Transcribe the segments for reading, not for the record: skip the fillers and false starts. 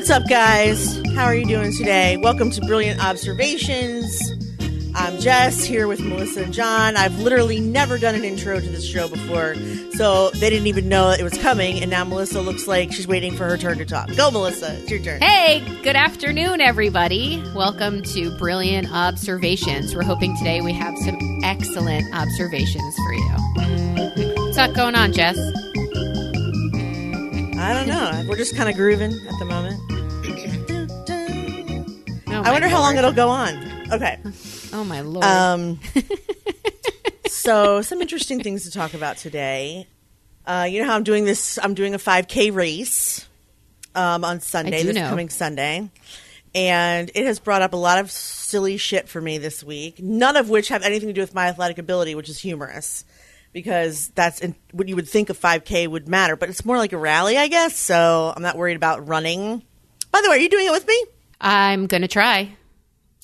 What's up, guys? How are you doing today? Welcome to Brilliant Observations. I'm Jess, here with Melissa and John. I've literally never done an intro to this show before, so they didn't even know it was coming, and now Melissa looks like she's waiting for her turn to talk. Go, Melissa. It's your turn. Hey, good afternoon, everybody. Welcome to Brilliant Observations. We're hoping today we have some excellent observations for you. What's up going on, Jess? I don't know. We're just kind of grooving at the moment. I wonder how long it'll go on. Okay. Oh, my Lord. So, some interesting things to talk about today. You know how I'm doing this? I'm doing a 5K race on Sunday, coming Sunday. And it has brought up a lot of silly shit for me this week, none of which have anything to do with my athletic ability, which is humorous. Because that's what you would think a 5K would matter. But it's more like a rally, I guess. So I'm not worried about running. By the way, are you doing it with me? I'm going to try.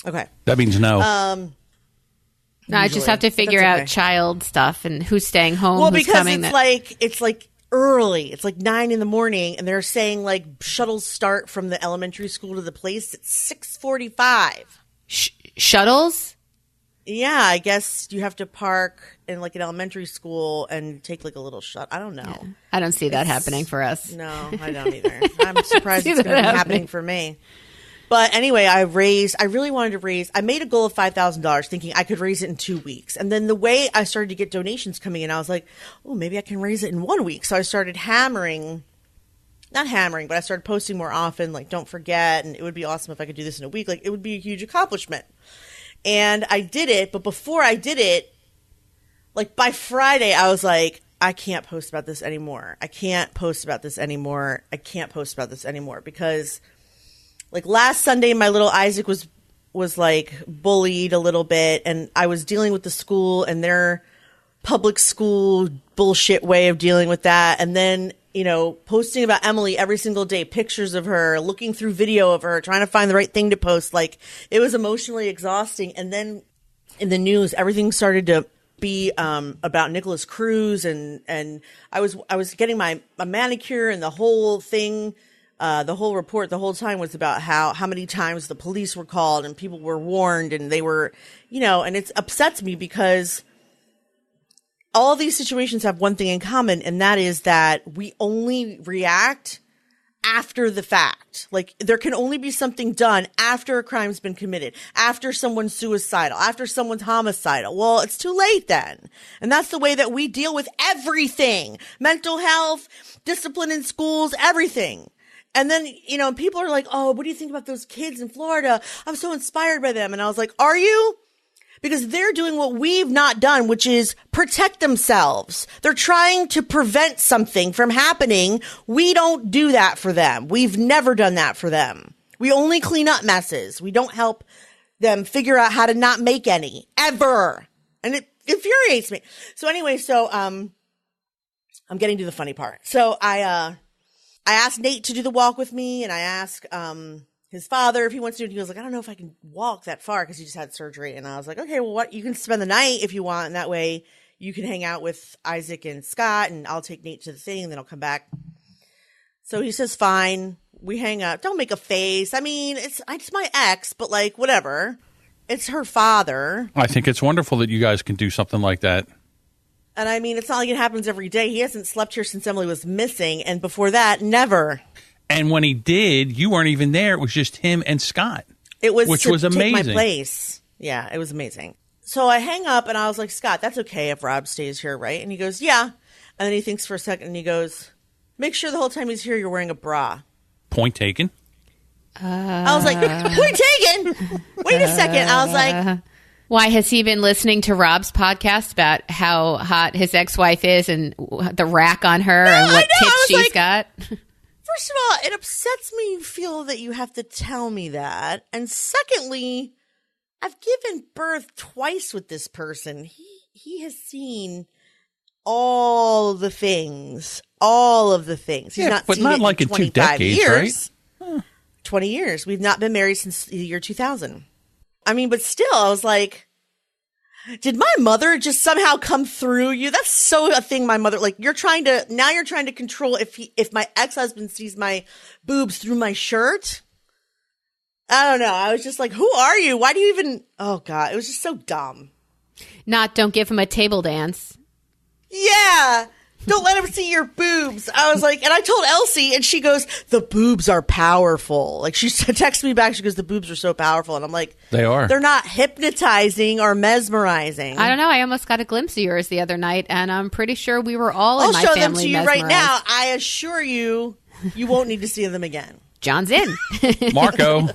Okay. That means no. No, I just have to figure out child stuff and who's staying home, well, who's because coming. It's like early. It's like 9 in the morning. And they're saying like shuttles start from the elementary school to the place at 6:45. Shuttles? Yeah, I guess you have to park in like an elementary school and take like a little shuttle. I don't know. Yeah. I don't see that happening for us. No, I don't either. I'm surprised it's going to be happening for me. But anyway, I really wanted to raise, I made a goal of $5,000 thinking I could raise it in 2 weeks. And then the way I started to get donations coming in, I was like, oh, maybe I can raise it in 1 week. So I started not hammering, but I started posting more often, like don't forget. And it would be awesome if I could do this in a week. Like it would be a huge accomplishment. And I did it, but before I did it, like by Friday, I was like, I can't post about this anymore. I can't post about this anymore. I can't post about this anymore because like last Sunday, my little Isaac was like bullied a little bit, and I was dealing with the school and their public school bullshit way of dealing with that. And then, you know, posting about Emily every single day, pictures of her, looking through video of her, trying to find the right thing to post. Like it was emotionally exhausting. And then in the news, everything started to be about Nicholas Cruz, and I was getting my manicure, and the whole thing, the whole report the whole time was about how many times the police were called and people were warned, and they were, you know, and it upsets me because all these situations have one thing in common, and that is that we only react after the fact. Like there can only be something done after a crime's been committed, after someone's suicidal, after someone's homicidal. Well, it's too late then. And that's the way that we deal with everything. Mental health, discipline in schools, everything. And then, you know, people are like, oh, what do you think about those kids in Florida? I'm so inspired by them. And I was like, are you? Because they're doing what we've not done, which is protect themselves. They're trying to prevent something from happening. We don't do that for them. We've never done that for them. We only clean up messes. We don't help them figure out how to not make any, ever. And it infuriates me. So anyway, I'm getting to the funny part. So I asked Nate to do the walk with me, and I asked his father if he wants to do it. He was like, I don't know if I can walk that far because he just had surgery. And I was like, okay, well, what? You can spend the night if you want. And that way you can hang out with Isaac and Scott, and I'll take Nate to the thing, and then I'll come back. So he says, fine. We hang up. Don't make a face. I mean, it's my ex, but like, whatever. It's her father. I think it's wonderful that you guys can do something like that. And I mean, it's not like it happens every day. He hasn't slept here since Emily was missing. And before that, never. And when he did, you weren't even there. It was just him and Scott. It was which to was amazing. Take my place. Yeah, it was amazing. So I hang up and I was like, Scott, that's okay if Rob stays here, right? And he goes, yeah. And then he thinks for a second and he goes, make sure the whole time he's here you're wearing a bra. Point taken. I was like, point taken. Wait a second. I was like, why has he been listening to Rob's podcast about how hot his ex-wife is and the rack on her and what tits she's got? First of all, it upsets me you feel that you have to tell me that. And secondly, I've given birth twice with this person. He has seen all the things. All of the things. He's not but seen not it like in in 2 decades, years. right? 20 years. We've not been married since the year 2000. I mean, but still, I was like, Did my mother just somehow come through you? That's so a thing my mother, like, you're trying to control if my ex-husband sees my boobs through my shirt. I don't know. I was just like, who are you? Why do you even, oh God, it was just so dumb. Don't give him a table dance. Yeah. Don't let him see your boobs. I was like, and I told Elsie, and she goes, the boobs are powerful. Like, she texted me back. She goes, the boobs are so powerful. And I'm like, they are. They're not hypnotizing or mesmerizing. I don't know. I almost got a glimpse of yours the other night, and I'm pretty sure we were all in my I'll family show them to you mesmerized. right now. I assure you, you won't need to see them again. John's in. Marco.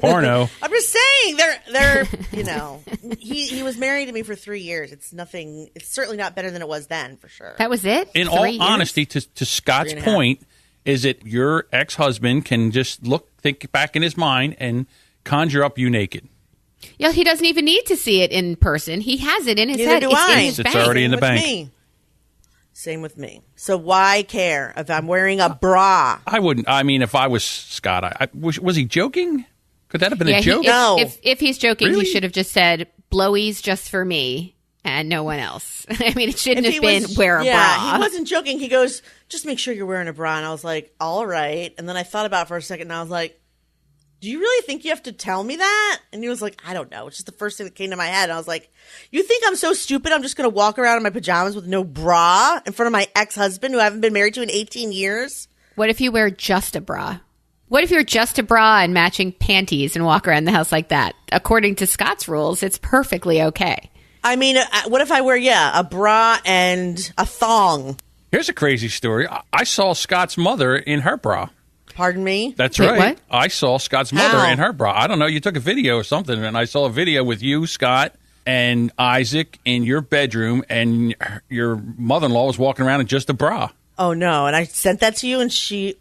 Porno. I'm just saying, they're you know, he was married to me for 3 years. It's nothing. It's certainly not better than it was then, for sure. That was it? In 3 all years? honesty, to Scott's point, is that your ex-husband can just think back in his mind and conjure up you naked. Yeah, he doesn't even need to see it in person. He has it in his Neither head. do It's I. in his It's bank. already in the With bank. me. Same with me. So why care if I'm wearing a bra? I wouldn't. I mean, if I was Scott, was he joking? Could that have been a joke? No. If he's joking, Really? he should have just said, blowies just for me and no one else. I mean, it shouldn't If have he been was- wear a bra. He wasn't joking. He goes, just make sure you're wearing a bra. And I was like, all right. And then I thought about it for a second, and I was like, do you really think you have to tell me that? And he was like, I don't know. It's just the first thing that came to my head. And I was like, you think I'm so stupid I'm just going to walk around in my pajamas with no bra in front of my ex-husband who I haven't been married to in 18 years? What if you wear just a bra? What if you're just a bra and matching panties and walk around the house like that? According to Scott's rules, it's perfectly okay. I mean, what if I wear, a bra and a thong? Here's a crazy story. I saw Scott's mother in her bra. Pardon me? That's Wait, right. what? I saw Scott's mother How? in her bra. I don't know. You took a video or something, and I saw a video with you, Scott, and Isaac in your bedroom, and your mother-in-law was walking around in just a bra. Oh, no. And I sent that to you, and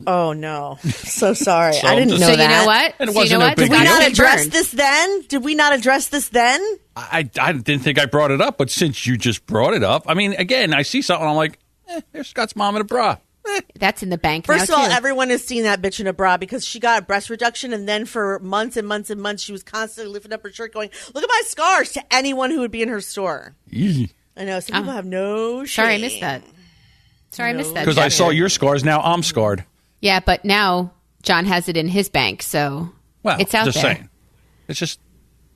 oh, no. So sorry. So I didn't just- know So that. you know what? And it So you wasn't know a what? big Did we deal. not Scott address burned. this then? Did we not address this then? I didn't think I brought it up, but since you just brought it up, I mean, again, I see something, I'm like, there's Scott's mom in a bra. That's in the bank First now, of all, too. everyone has seen that bitch in a bra because she got a breast reduction, and then for months and months and months, she was constantly lifting up her shirt going, look at my scars, to anyone who would be in her store. Easy. I know, some people have no shame. Sorry, I missed that. I missed that. Because I Jeff. saw your scars, now I'm scarred. Yeah, but now John has it in his bank, so Well, it's out just there. saying. It's just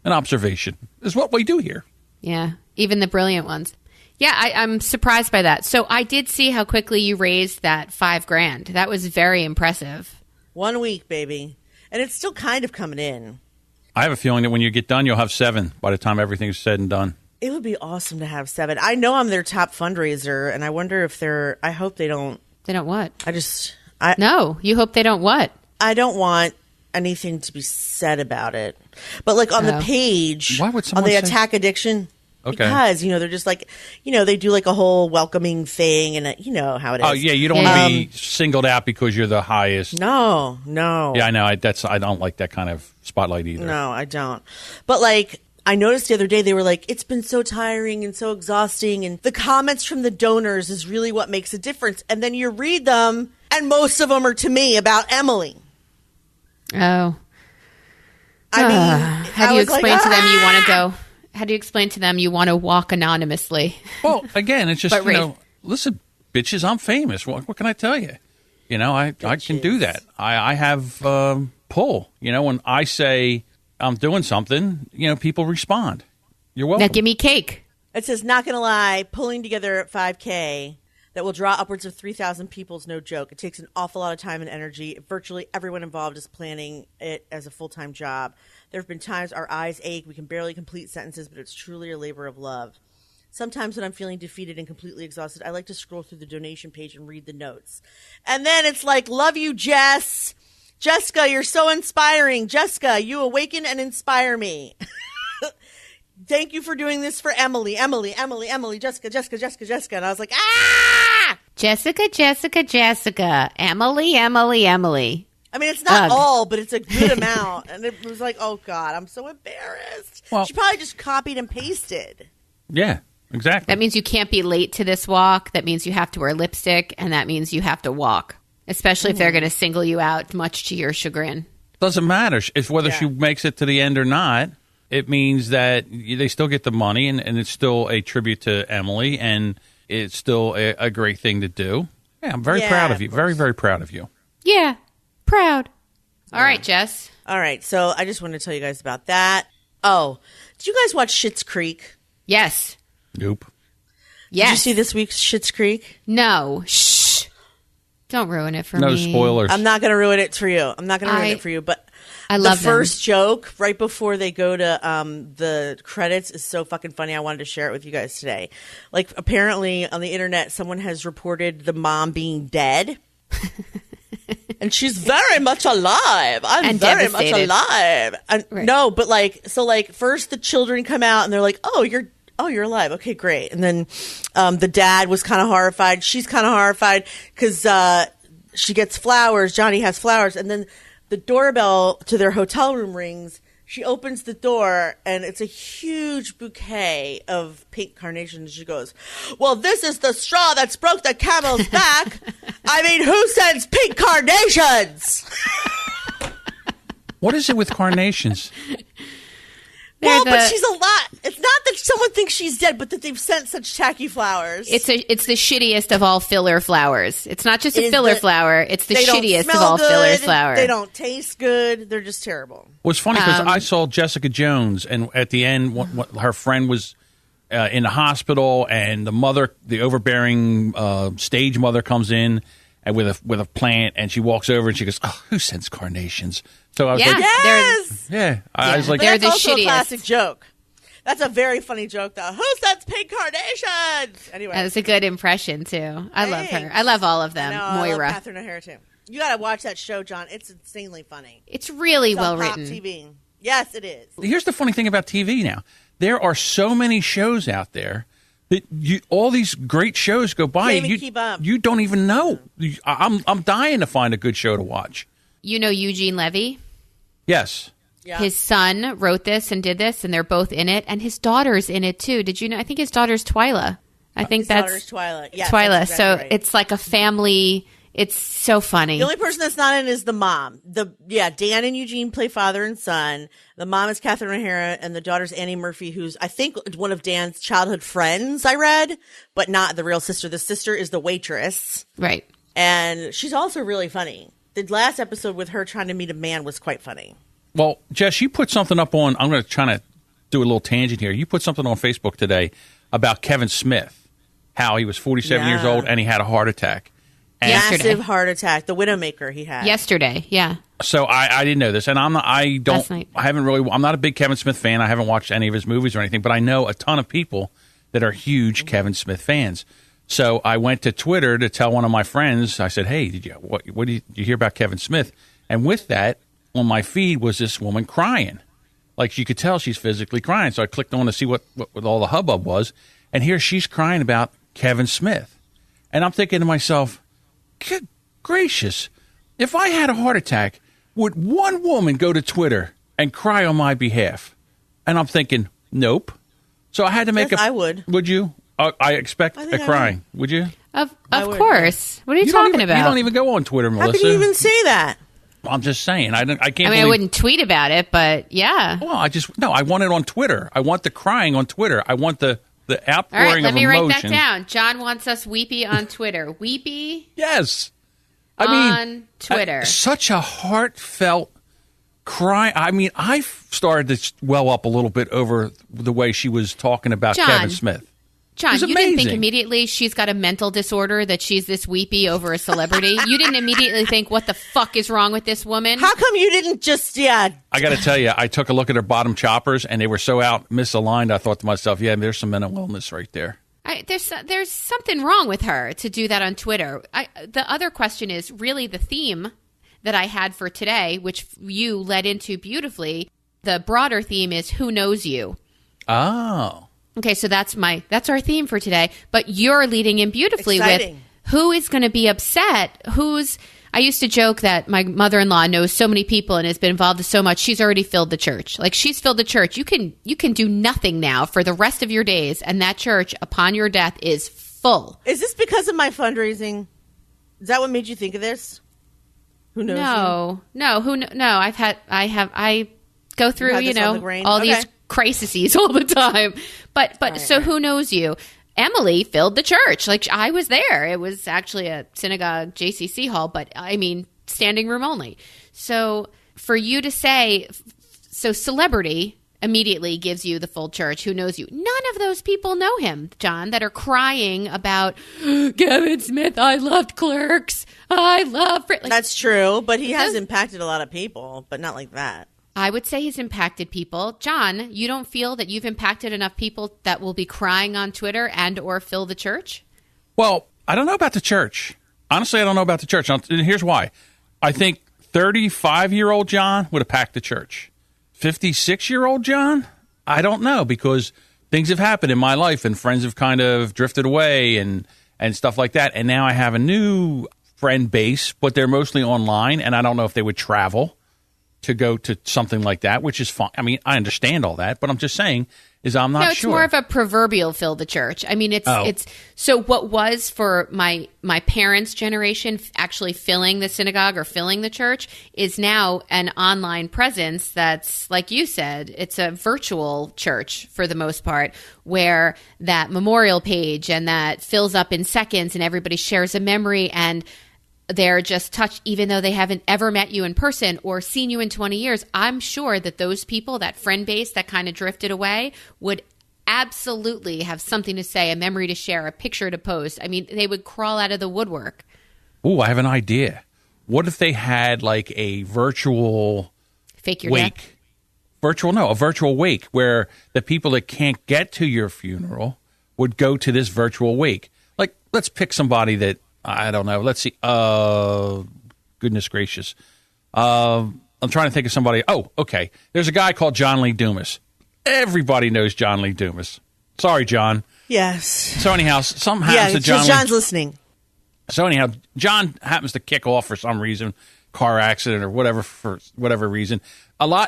an observation. It's what we do here. Yeah, even the brilliant ones. Yeah, I'm surprised by that. So I did see how quickly you raised that $5,000. That was very impressive. 1 week, baby. And it's still kind of coming in. I have a feeling that when you get done, you'll have 7 by the time everything's said and done. It would be awesome to have 7. I know I'm their top fundraiser, and I wonder if I hope they don't. They don't what? No, you hope they don't what? I don't want anything to be said about it. But like on the page, Why would on someone the say- attack addiction, Okay. because, they're just like, they do like a whole welcoming thing, and you know how it is. Oh, yeah, you don't want to be singled out because you're the highest. No. Yeah, I know. I don't like that kind of spotlight either. No, I don't. But like, I noticed the other day they were like, it's been so tiring and so exhausting, and the comments from the donors is really what makes a difference. And then you read them, and most of them are to me about Emily. Oh. I mean, How do you explain to them you want to go? How do you explain to them you want to walk anonymously? Well, again, it's just, But listen, bitches, I'm famous. What can I tell you? I can do that. I have pull. When I say I'm doing something, people respond. You're welcome. Now give me cake. It says, not going to lie, pulling together at 5K that will draw upwards of 3,000 people is no joke. It takes an awful lot of time and energy. Virtually everyone involved is planning it as a full-time job. There have been times our eyes ache. We can barely complete sentences, but it's truly a labor of love. Sometimes when I'm feeling defeated and completely exhausted, I like to scroll through the donation page and read the notes. And then it's like, love you, Jess. Jessica, you're so inspiring. Jessica, you awaken and inspire me. Thank you for doing this for Emily, Jessica. And I was like, ah! Jessica. Emily. I mean, it's not Ugh. all, but it's a good amount. And it was like, oh, God, I'm so embarrassed. Well- She probably just copied and pasted. Yeah, exactly. That means you can't be late to this walk. That means you have to wear lipstick, and that means you have to walk, especially if they're going to single you out, much to your chagrin. Doesn't matter if whether she makes it to the end or not. it means that they still get the money, and it's still a tribute to Emily, and it's still a great thing to do. Yeah, I'm very proud of you. Very, very proud of you. Yeah, proud. All right, Jess. All right, so I just wanted to tell you guys about that. Oh, did you guys watch Schitt's Creek? Yes. Nope. Yes. Did you see this week's Schitt's Creek? No. Shh. Don't ruin it for me. No spoilers. I'm not going to ruin it for you. But I love the first joke right before they go to the credits is so fucking funny. I wanted to share it with you guys today. Like, apparently on the internet, someone has reported the mom being dead. And she's very much alive. I'm very much alive. And right. No, but first the children come out and they're like, oh, you're alive. Okay, great. And then the dad was kind of horrified. She's kind of horrified because she gets flowers. Johnny has flowers. And then the doorbell to their hotel room rings. She opens the door, and it's a huge bouquet of pink carnations. She goes, well, this is the straw that's broke the camel's back. I mean, who sends pink carnations? What is it with carnations? But she's a lot. It's not that someone thinks she's dead, but that they've sent such tacky flowers. It's the shittiest of all filler flowers. It's not just a filler flower. It's the shittiest of all filler flowers. They don't taste good. They're just terrible. Well, it's funny because I saw Jessica Jones, and at the end, her friend was in the hospital, and the overbearing stage mother comes in and with a plant, and she walks over and she goes, "Oh, who sends carnations?" So I was like, yes! I was like, they're that's the also shittiest. A classic joke. That's a very funny joke, though. Who sends pink carnations? Anyway, that's a good impression too. I love her. I love all of them. Moira, I love Catherine O'Hara too. You got to watch that show, John. It's insanely funny. it's really It's well on Pop written. TV. Yes, it is. here's the funny thing about TV now. There are so many shows out there that all these great shows go by. Can't even keep up. You don't even know. I'm dying to find a good show to watch. You know Eugene Levy? Yes. Yeah. His son wrote this and did this, and they're both in it, and his daughter's in it too. Did you know? I think his daughter's Twyla. I think His that's daughter's Twyla. Yes, Twyla. that's exactly So right. it's like a family. It's so funny. The only person that's not in is the mom. Dan and Eugene play father and son. The mom is Catherine O'Hara, and the daughter's Annie Murphy, who's I think one of Dan's childhood friends. I read, but not the real sister. The sister is the waitress, Right. and she's also really funny. The last episode with her trying to meet a man was quite funny. Well, Jess, you put something up on. I'm going to try to do a little tangent here. You put something on Facebook today about Kevin Smith, how he was 47 years old and he had a heart attack. And Massive heart attack. The Widowmaker he had. Yesterday, yeah. So I didn't know this, and I'm not Last night. a big Kevin Smith fan. I haven't watched any of his movies or anything, but I know a ton of people that are huge Kevin Smith fans. So I went to Twitter to tell one of my friends. I said, "Hey, did you hear about Kevin Smith?" And with that, on my feed was this woman crying, like you could tell she's physically crying. So I clicked on to see what all the hubbub was, and here she's crying about Kevin Smith, and I'm thinking to myself, "Good gracious, if I had a heart attack, would one woman go to Twitter and cry on my behalf?" And I'm thinking, nope. So I had to make Yes, I would. Would you? I expect think a I crying. Would you? Of would, course. What are you don't talking even, about? You don't even go on Twitter, How Melissa. could you even say that? I'm just saying. I can't. I mean, believe, I wouldn't tweet about it, but yeah. Well, I want it on Twitter. I want the crying on Twitter. I want the All outpouring right, let of me emotion. write that down. John wants us weepy on Twitter. Weepy Yes. on Twitter. Such a heartfelt cry. I mean, I started to well up a little bit over the way she was talking about John. Kevin Smith. John, It was you didn't think amazing. immediately she's got a mental disorder, that she's this weepy over a celebrity? You didn't immediately think, what the fuck is wrong with this woman? How come you didn't just, I got to tell you, I took a look at her bottom choppers, and they were so out misaligned. I thought to myself, yeah, there's some mental illness right there. There's something wrong with her to do that on Twitter. The other question is really the theme that I had for today, which you led into beautifully. The broader theme is who knows you. Oh. Okay, so that's our theme for today. But you're leading in beautifully Exciting. with who is going to be upset. I used to joke that my mother-in-law knows so many people and has been involved in so much. She's already filled the church. Like, she's filled the church. You can do nothing now for the rest of your days, and that church upon your death is full. Is this because of my fundraising? Is that what made you think of this? Who knows? No. I go through, had this on the brain? all Okay. these crises all the time. But so who knows you? Emily filled the church. Like, I was there. It was actually a synagogue JCC hall, but I mean, standing room only. So for you to say, so celebrity immediately gives you the full church. Who knows you? None of those people know him, John, that are crying about Kevin Smith. I loved Clerks. I love. Like, that's true, but he has impacted a lot of people, but not like that. I would say he's impacted people. John, you don't feel that you've impacted enough people that will be crying on Twitter and or fill the church? Well, I don't know about the church. Honestly, I don't know about the church. And here's why. I think 35-year-old John would have packed the church. 56-year-old John? I don't know, because things have happened in my life and friends have kind of drifted away and stuff like that. And now I have a new friend base, but they're mostly online, and I don't know if they would travel to go to something like that, which is fine. I mean, I understand all that, but I'm just saying is I'm not sure. No, it's more of a proverbial fill the church. I mean, it's so what was for my parents' generation actually filling the synagogue or filling the church is now an online presence that's, like you said, it's a virtual church for the most part, where that memorial page and that fills up in seconds and everybody shares a memory and they're just touched, even though they haven't ever met you in person or seen you in 20 years. I'm sure that those people, that friend base that kind of drifted away, would absolutely have something to say, a memory to share, a picture to post. I mean, they would crawl out of the woodwork. Oh, I have an idea. What if they had like a virtual fake your wake? Death? A virtual wake where the people that can't get to your funeral would go to this virtual wake. Like, let's pick somebody that, I don't know. Let's see. Goodness gracious. I'm trying to think of somebody. Oh, okay. There's a guy called John Lee Dumas. Everybody knows John Lee Dumas. Sorry, John. Yes. So anyhow, something happens to John. John's listening. So anyhow, John happens to kick off for some reason, car accident or whatever, for whatever reason.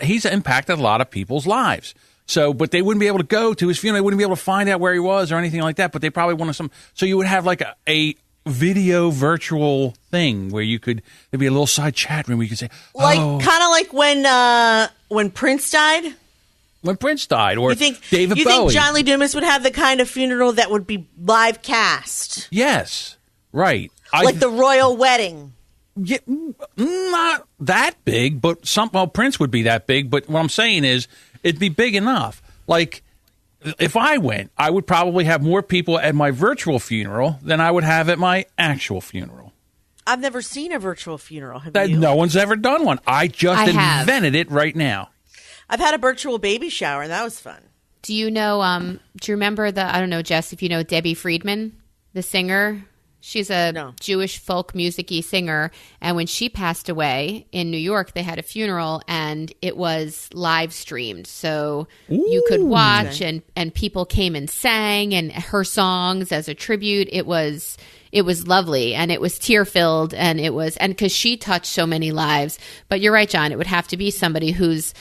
He's impacted a lot of people's lives. So, but they wouldn't be able to go to his funeral. They wouldn't be able to find out where he was or anything like that. But they probably wanted some. So you would have like a video virtual thing where there'd be a little side chat room where you could say, kind of like when Prince died. When Prince died, or David Bowie. You think John Lee Dumas would have the kind of funeral that would be live cast? Yes, right. Like the royal wedding. Yeah, not that big, but Prince would be that big. But what I'm saying is, it'd be big enough. Like, if I went, I would probably have more people at my virtual funeral than I would have at my actual funeral. I've never seen a virtual funeral. Have you? No one's ever done one. I just invented it right now. I've had a virtual baby shower, and that was fun. Do you know, do you remember I don't know, Jess, if you know Debbie Friedman, the singer? She's a Jewish folk music-y singer, and when she passed away in New York, they had a funeral, and it was live streamed. So you could watch, and people came and sang, and her songs as a tribute. It was lovely, and it was tear-filled, and because she touched so many lives. But you're right, John, it would have to be somebody who's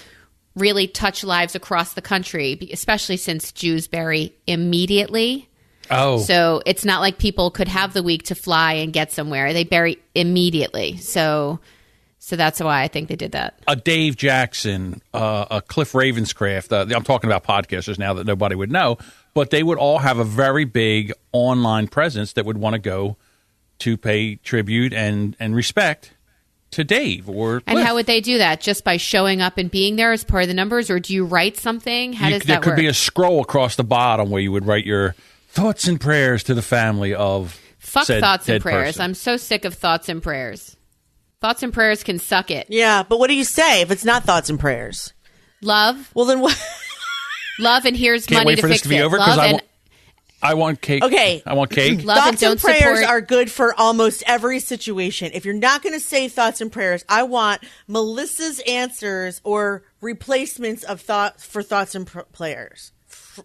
really touched lives across the country, especially since Jews bury immediately. Oh. So it's not like people could have the week to fly and get somewhere. They bury immediately. So that's why I think they did that. A Dave Jackson, a Cliff Ravenscraft. I'm talking about podcasters now that nobody would know, but they would all have a very big online presence that would want to go to pay tribute and respect to Dave or Cliff. And how would they do that? Just by showing up and being there as part of the numbers, or do you write something? How does that work? There could be a scroll across the bottom where you would write your thoughts and prayers to the family of said thoughts and dead prayers. person. I'm so sick of thoughts and prayers. Thoughts and prayers can suck it. Yeah, but what do you say if it's not thoughts and prayers? Love. Well, then what? Love, and here's Can't money wait for to this fix to be it. over because I want cake. Okay. I want cake. Love thoughts and don't and prayers support. are good for almost every situation. If you're not going to say thoughts and prayers, I want Melissa's answers or replacements of thoughts and prayers.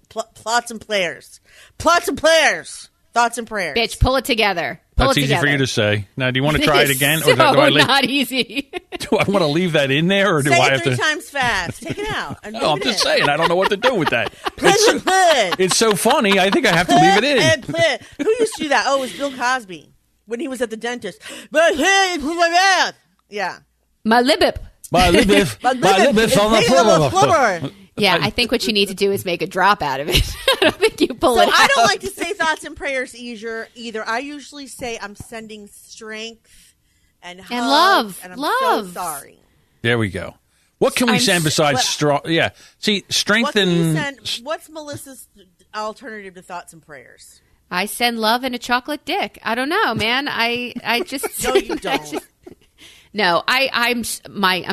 Plots and players. Thoughts and prayers. Bitch, pull it together. That's easy for you to say. Now, do you want to try it again? So or do I not easy. Do I want to leave that in there, or do I have three to? times fast. Take it out. No, I'm just saying. I don't know what to do with that. It's it's so funny. I think I have to leave it in. Who used to do that? Oh, it was Bill Cosby when he was at the dentist. But hey, who's my mouth? Yeah. My lip. My lip on the floor. Yeah, I think what you need to do is make a drop out of it. I don't think you pull it out. I don't like to say thoughts and prayers either. I usually say I'm sending strength and hugs, love. and I'm love. so sorry. There we go. What can we send besides strong? Yeah. See, strength and... What's Melissa's alternative to thoughts and prayers? I send love and a chocolate dick. I don't know, man. I just... No, you don't. No, I'm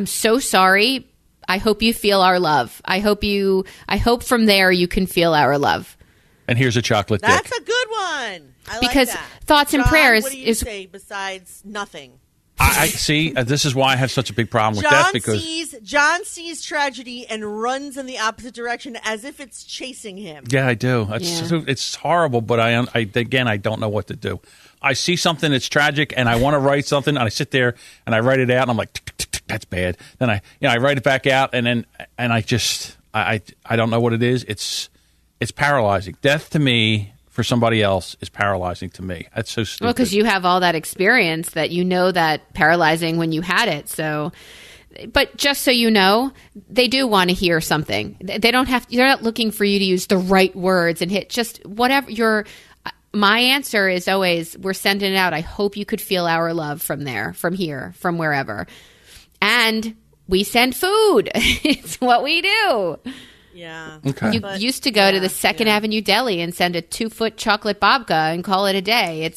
so sorry. I hope you feel our love. I hope from there you can feel our love. And here's a chocolate dick. That's a good one. I because like that. thoughts and John, prayers what do you say besides nothing? I see. This is why I have such a big problem with death, because John sees tragedy and runs in the opposite direction as if it's chasing him. Yeah, I do. It's horrible, but I don't know what to do. I see something that's tragic, and I want to write something, and I sit there and I write it out, and I'm like, tick, tick, tick, that's bad. Then I write it back out, and I don't know what it is. It's paralyzing. Death to me, for somebody else, is paralyzing to me. That's so stupid. Well, because you have all that experience that you know that paralyzing when you had it. So, but just so you know, they do want to hear something. They don't have. They're not looking for you to use the right words and hit just whatever. My answer is always, we're sending it out. I hope you could feel our love from there, from here, from wherever. And we send food. It's what we do. Yeah. Okay. You used to go to the Second Avenue Deli and send a 2-foot chocolate babka and call it a day.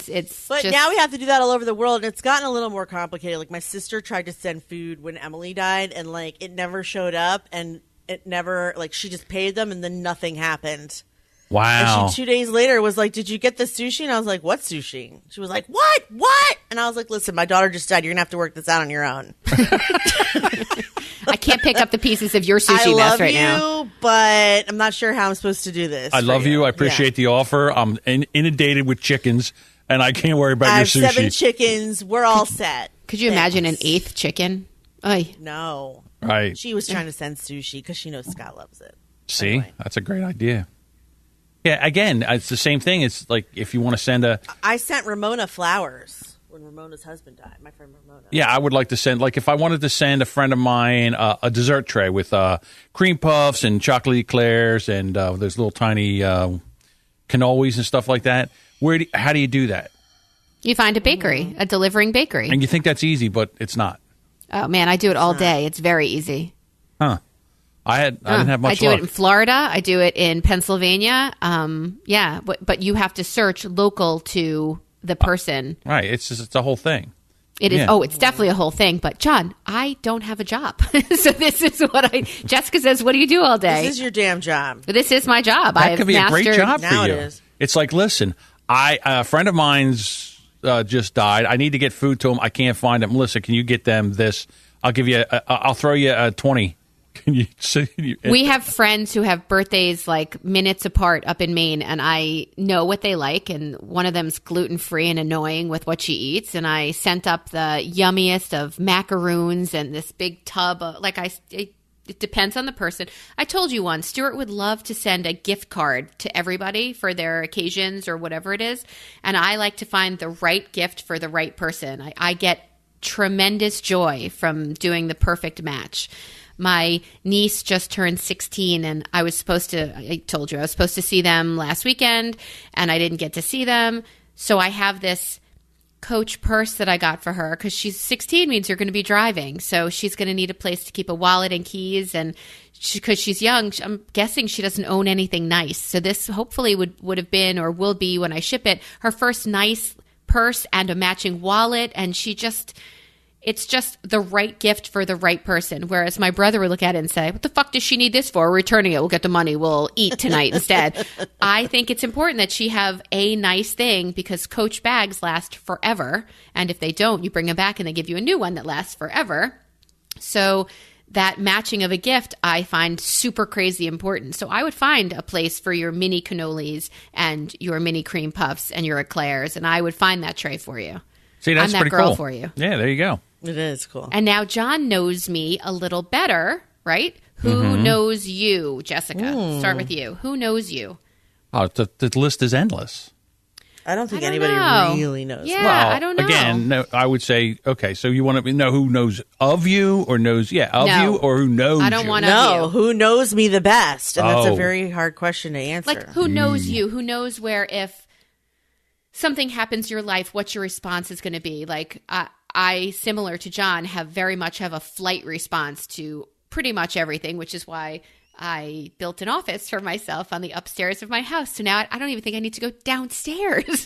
But now we have to do that all over the world, and it's gotten a little more complicated. Like, my sister tried to send food when Emily died, and like it never showed up, and it never, like, she just paid them, and then nothing happened. Wow. And she 2 days later was like, "Did you get the sushi?" And I was like, "What sushi?" She was like, "What?" And I was like, "Listen, my daughter just died. You're gonna have to work this out on your own." I can't pick up the pieces of your sushi mess right now. I love you, but I'm not sure how I'm supposed to do this. I love you. I appreciate the offer. I'm inundated with chickens, and I can't worry about your sushi. I have 7 chickens. We're all set. Could you imagine an 8th chicken? Oy. No. Right. She was trying to send sushi because she knows Scott loves it. See? Anyway. That's a great idea. Yeah, again, it's the same thing. It's like if you want to send I sent Ramona flowers when Ramona's husband died, my friend Ramona. Yeah, I would like to send, like if I wanted to send a friend of mine a dessert tray with cream puffs and chocolate eclairs and those little tiny cannolis and stuff like that, how do you do that? You find a bakery, a delivering bakery. And you think that's easy, but it's not. Oh, man, I do it all day. It's very easy. Huh. I didn't have much I do luck. it in Florida. I do it in Pennsylvania. Yeah, but you have to search local to the person. Right. It's a whole thing. It is. Yeah. Oh, it's definitely a whole thing. But John, I don't have a job. So this is what Jessica says, what do you do all day? This is your damn job. This is my job. That could be a great job for you. Now it is. It's like, listen, a friend of mine's just died. I need to get food to him. I can't find it. Melissa, can you get them this? I'll give you. I'll throw you a 20. Can you see? We have friends who have birthdays like minutes apart up in Maine, and I know what they like. And one of them's gluten-free and annoying with what she eats. And I sent up the yummiest of macaroons and this big tub. It depends on the person. I told you once, Stuart would love to send a gift card to everybody for their occasions or whatever it is. And I like to find the right gift for the right person. I get tremendous joy from doing the perfect match. My niece just turned 16, and I told you, I was supposed to see them last weekend, and I didn't get to see them. So I have this Coach purse that I got for her because she's 16 means you're going to be driving. So she's going to need a place to keep a wallet and keys. And because she's young, I'm guessing she doesn't own anything nice. So this hopefully would have been or will be when I ship it, her first nice purse and a matching wallet. And it's just the right gift for the right person. Whereas my brother would look at it and say, what the fuck does she need this for? We're returning it. We'll get the money. We'll eat tonight instead. I think it's important that she have a nice thing because Coach bags last forever. And if they don't, you bring them back and they give you a new one that lasts forever. So that matching of a gift I find super crazy important. So I would find a place for your mini cannolis and your mini cream puffs and your eclairs. And I would find that tray for you. See, that's I'm that pretty girl cool for you. Yeah, there you go. It is cool. And now John knows me a little better, right? Who knows you, Jessica? Start with you. Who knows you? Oh, the list is endless. I don't think I don't anybody know. really knows. Yeah, Well, I don't know. Again, no, I would say, okay, so you want to know who knows of you or knows, of No. you or who knows I don't you? want No, you. who knows me the best? And that's a Oh. very hard question to answer. Like, who knows you? Who knows where if something happens in your life, what your response is going to be? Like, I, similar to John, very much have a flight response to pretty much everything, which is why I built an office for myself on the upstairs of my house. So now I don't even think I need to go downstairs.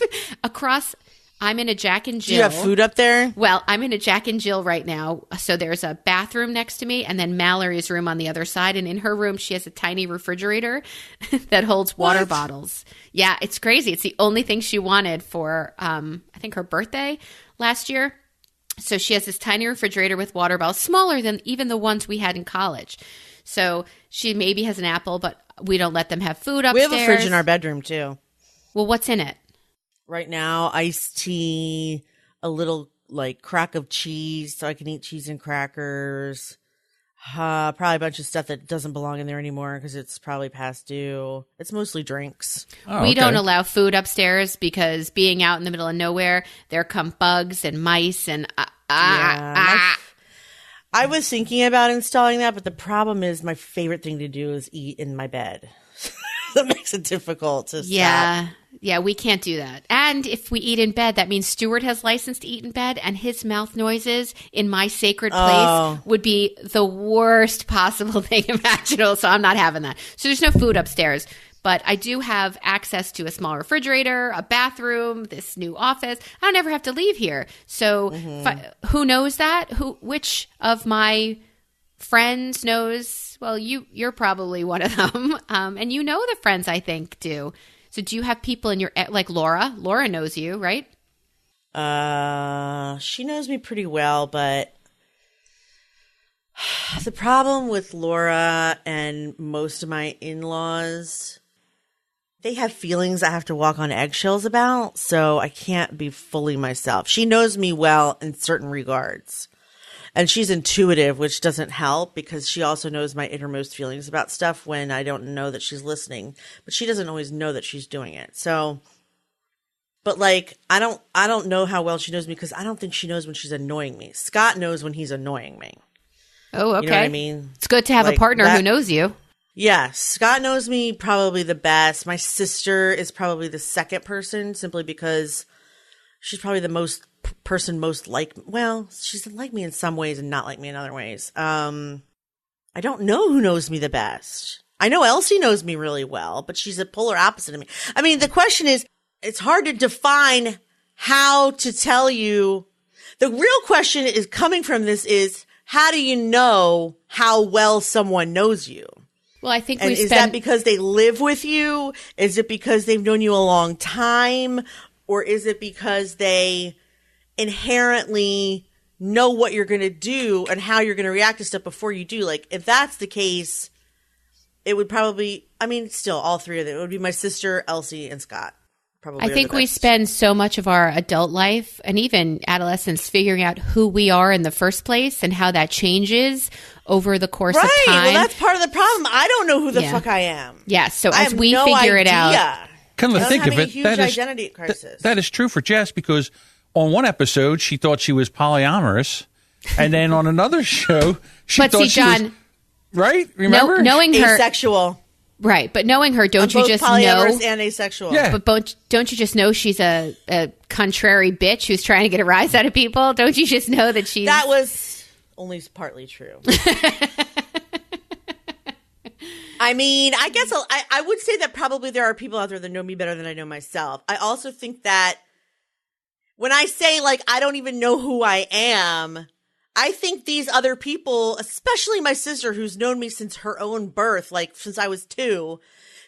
I'm in a Jack and Jill. Do you have food up there? Well, I'm in a Jack and Jill right now. So there's a bathroom next to me and then Mallory's room on the other side. And in her room, she has a tiny refrigerator that holds water bottles. Yeah, it's crazy. It's the only thing she wanted for, I think, her birthday last year. So she has this tiny refrigerator with water bottles, smaller than even the ones we had in college. So she maybe has an apple, but we don't let them have food upstairs. We have a fridge in our bedroom, too. Well, what's in it? Right now, iced tea, a little, crack of cheese, so I can eat cheese and crackers. Probably a bunch of stuff that doesn't belong in there anymore because it's probably past due. It's mostly drinks. Oh, We okay. don't allow food upstairs because being out in the middle of nowhere, there come bugs and mice and I was thinking about installing that, but the problem is my favorite thing to do is eat in my bed. That makes it difficult to stop. Yeah, we can't do that. And if we eat in bed, that means Stuart has license to eat in bed, and his mouth noises in my sacred place would be the worst possible thing imaginable. So I'm not having that. So there's no food upstairs. But I do have access to a small refrigerator, a bathroom, this new office. I don't ever have to leave here. So who knows that? Which of my friends knows? Well, you're probably one of them. And you know the friends I think do. So do you have people in your, like Laura? Laura knows you, right? She knows me pretty well, but the problem with Laura and most of my in-laws, they have feelings I have to walk on eggshells about, so I can't be fully myself. She knows me well in certain regards. And she's intuitive, which doesn't help because she also knows my innermost feelings about stuff when I don't know that she's listening. But she doesn't always know that she's doing it. So, but I don't know how well she knows me because I don't think she knows when she's annoying me. Scott knows when he's annoying me. Oh, okay. You know what I mean? It's good to have a partner who knows you. Yeah, Scott knows me probably the best. My sister is probably the second person simply because she's probably the most she's like me in some ways and not like me in other ways. I don't know who knows me the best. I know Elsie knows me really well, but she's a polar opposite of me. I mean, the question is, it's hard to define how to tell you. The real question is coming from this is, how do you know how well someone knows you? Well, I think is that because they live with you? Is it because they've known you a long time? Or is it because they inherently know what you're going to do and how you're going to react to stuff before you do? Like, if that's the case, it would probably, still all three of them. It would be my sister, Elsie, and Scott. Probably. I think we spend so much of our adult life and even adolescence figuring out who we are in the first place and how that changes over the course of time. Well, that's part of the problem. I don't know who the fuck I am. Yeah, so as we figure it out. Come to think of it, huge identity crisis. That is true for Jess because on one episode she thought she was polyamorous, and then on another show she thought she was right. Remember, knowing her asexual, right? But knowing her, don't you just polyamorous know? And asexual, yeah. But don't you just know she's a contrary bitch who's trying to get a rise out of people? Don't you just know that she's that was only partly true. I guess I would say that probably there are people out there that know me better than I know myself. I also think that when I say, I don't even know who I am, I think these other people, especially my sister who's known me since her own birth, since I was 2,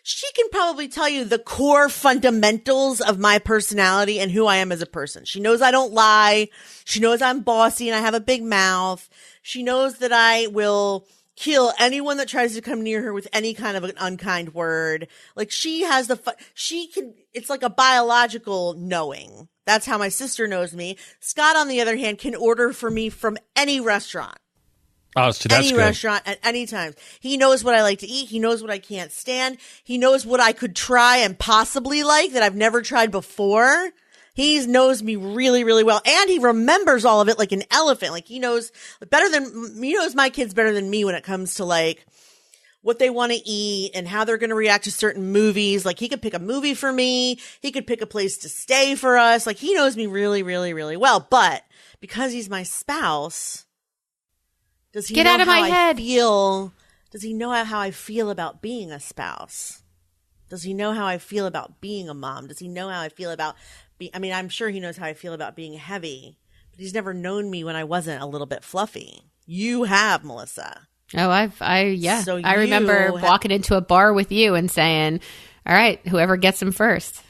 she can probably tell you the core fundamentals of my personality and who I am as a person. She knows I don't lie. She knows I'm bossy and I have a big mouth. She knows that I will kill anyone that tries to come near her with any kind of an unkind word. She has it's like a biological knowing. That's how my sister knows me. Scott, on the other hand, can order for me from any restaurant. Oh, so that's any good. restaurant at any time. He knows what I like to eat. He knows what I can't stand. He knows what I could try and possibly like that I've never tried before. He knows me really, really well. And he remembers all of it like an elephant. Like he knows my kids better than me when it comes to like what they want to eat and how they're going to react to certain movies. Like he could pick a movie for me. He could pick a place to stay for us. Like he knows me really, really, really well. But because he's my spouse, does he Get know out of how my I head. feel? Does he know how I feel about being a spouse? Does he know how I feel about being a mom? Does he know how I feel about I'm sure he knows how I feel about being heavy, but he's never known me when I wasn't a little bit fluffy. You have, Melissa. Oh, yeah. So I remember walking into a bar with you and saying, all right, whoever gets him first.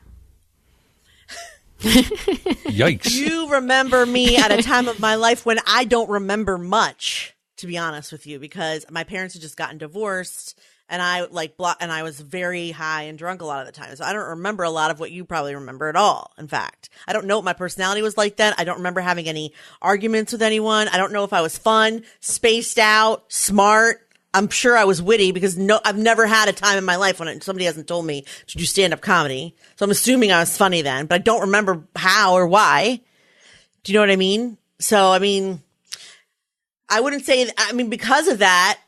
Yikes. You remember me at a time of my life when I don't remember much, to be honest with you, because my parents had just gotten divorced and I was very high and drunk a lot of the time. So I don't remember a lot of what you probably remember at all. In fact, I don't know what my personality was like then. I don't remember having any arguments with anyone. I don't know if I was fun, spaced out, smart. I'm sure I was witty because I've never had a time in my life when somebody hasn't told me to do stand-up comedy. So I'm assuming I was funny then, but I don't remember how or why. Do you know what I mean? So, I mean, I wouldn't say, because of that,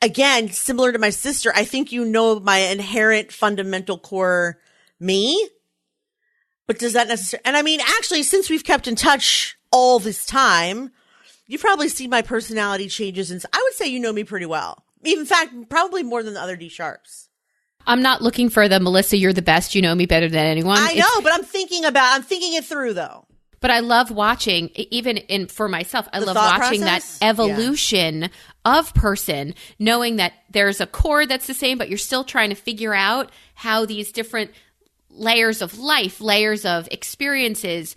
again, similar to my sister, I think you know my inherent fundamental core me, but does that necessarily, and I mean, actually, since we've kept in touch all this time, you've probably seen my personality changes, and I would say you know me pretty well. In fact, probably more than the other D Sharps. I'm not looking for the Melissa, you're the best, you know me better than anyone. I know, but I'm thinking it through though. But I love watching, even for myself, I love watching process? that evolution of person, knowing that there's a core that's the same, but you're still trying to figure out how these different layers of life, layers of experiences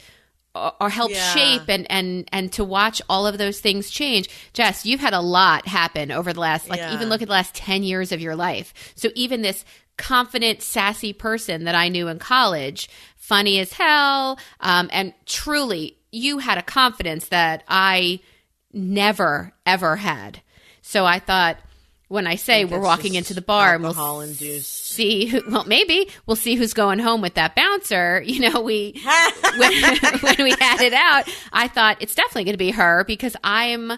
are help shape and to watch all of those things change. Jess, you've had a lot happen over the last, even look at the last 10 years of your life. So even this confident, sassy person that I knew in college, funny as hell, and truly, you had a confidence that I never, ever had. So I thought, when I say we're walking into the bar and we'll see maybe we'll see who's going home with that bouncer. You know, when we had it out, I thought it's definitely going to be her because I'm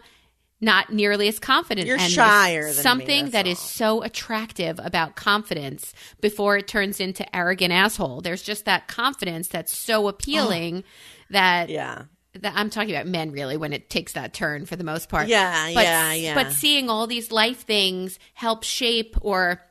not nearly as confident. You're shyer than something me, that is so attractive about confidence before it turns into arrogant asshole. There's just that confidence that's so appealing that I'm talking about men really when it takes that turn for the most part. But seeing all these life things help shape, or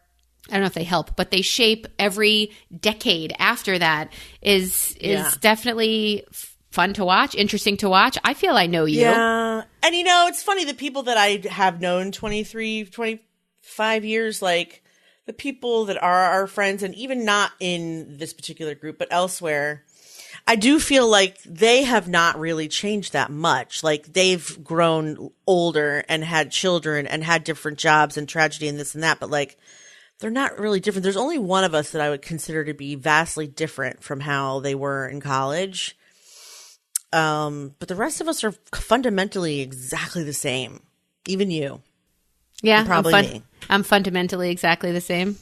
I don't know if they help, but they shape every decade after that is definitely fun to watch, interesting to watch. I feel I know you. Yeah. And it's funny, the people that I have known 23, 25 years, like the people that are our friends, and even not in this particular group, but elsewhere, I do feel like they have not really changed that much. Like they've grown older and had children and had different jobs and tragedy and this and that, but like they're not really different. There's only one of us that I would consider to be vastly different from how they were in college. But the rest of us are fundamentally exactly the same. Even you. Yeah, and probably me. I'm fundamentally exactly the same.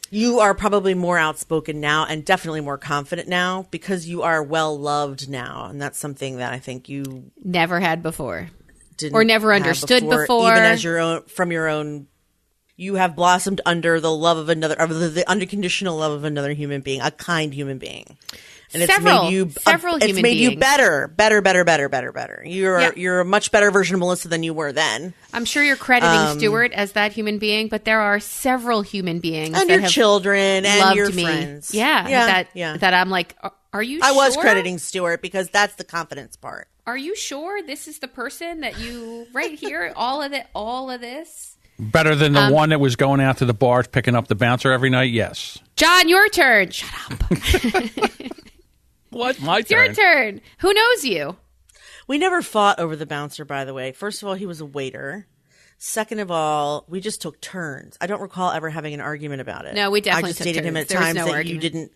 You are probably more outspoken now and definitely more confident now because you are well loved now. And that's something that I think you never had before didn't or never understood before. Even as your own, you have blossomed under the love of another, or the unconditional love of another human being, a kind human being. And it's made you better. You're a much better version of Melissa than you were then. I'm sure you're crediting Stuart as that human being, but there are several human beings and that your have children and loved your me. friends. That I'm like, are you sure? I was crediting Stuart because that's the confidence part. Are you sure this is the person that you right here? all of this? Better than the one that was going out to the bars picking up the bouncer every night? Yes. John, your turn. Shut up. What? My it's turn. Your turn. Who knows you? We never fought over the bouncer, by the way. First of all, he was a waiter. Second of all, we just took turns. I don't recall ever having an argument about it. No, we definitely I just took dated turns. him at There was times no that argument. you didn't.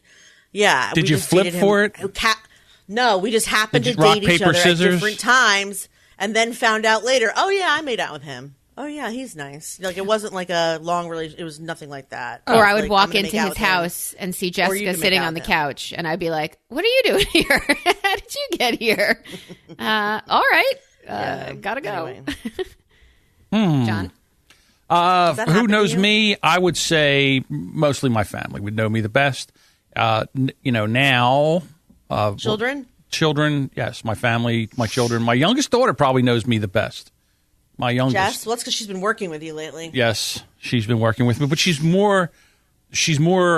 Yeah. Did you flip for it? No, we just happened Did to you rock, date each paper, other scissors? at different times. and then found out later, oh yeah, I made out with him. Oh yeah, he's nice. Like, it wasn't like a long relationship. It was nothing like that. Or I would like, walk into his house and see Jessica sitting on the couch, and I'd be like, "What are you doing here? How did you get here?" All right, gotta go. Anyway. John, who knows me? I would say mostly my family would know me the best. Now, children, yes, my family, my children. My youngest daughter probably knows me the best. My youngest. Jess? Well, that's because she's been working with you lately. Yes, she's been working with me, but she's more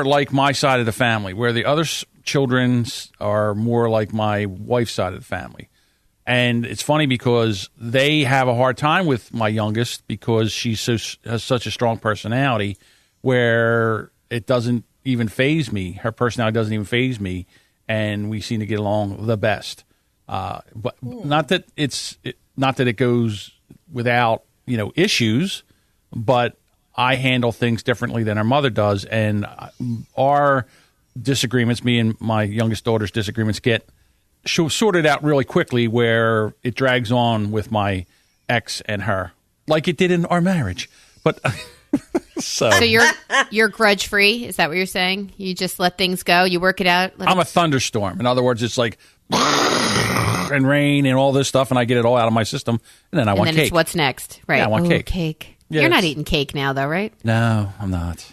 like my side of the family, where the other children are more like my wife's side of the family. And it's funny because they have a hard time with my youngest because she has such a strong personality where it doesn't even faze me. Her personality doesn't even faze me, and we seem to get along the best. But not that it goes without issues, but I handle things differently than her mother does, and our disagreements, me and my youngest daughter's disagreements, get sorted out really quickly, where it drags on with my ex and her, like it did in our marriage. But so you're grudge free. Is that what you're saying? You just let things go. You work it out. I'm a thunderstorm. In other words, it's like and rain and all this stuff, and I get it all out of my system, and then I want cake. It's what's next, right? Yeah, I want cake. Yeah, you're not eating cake now, though, right? No, I'm not.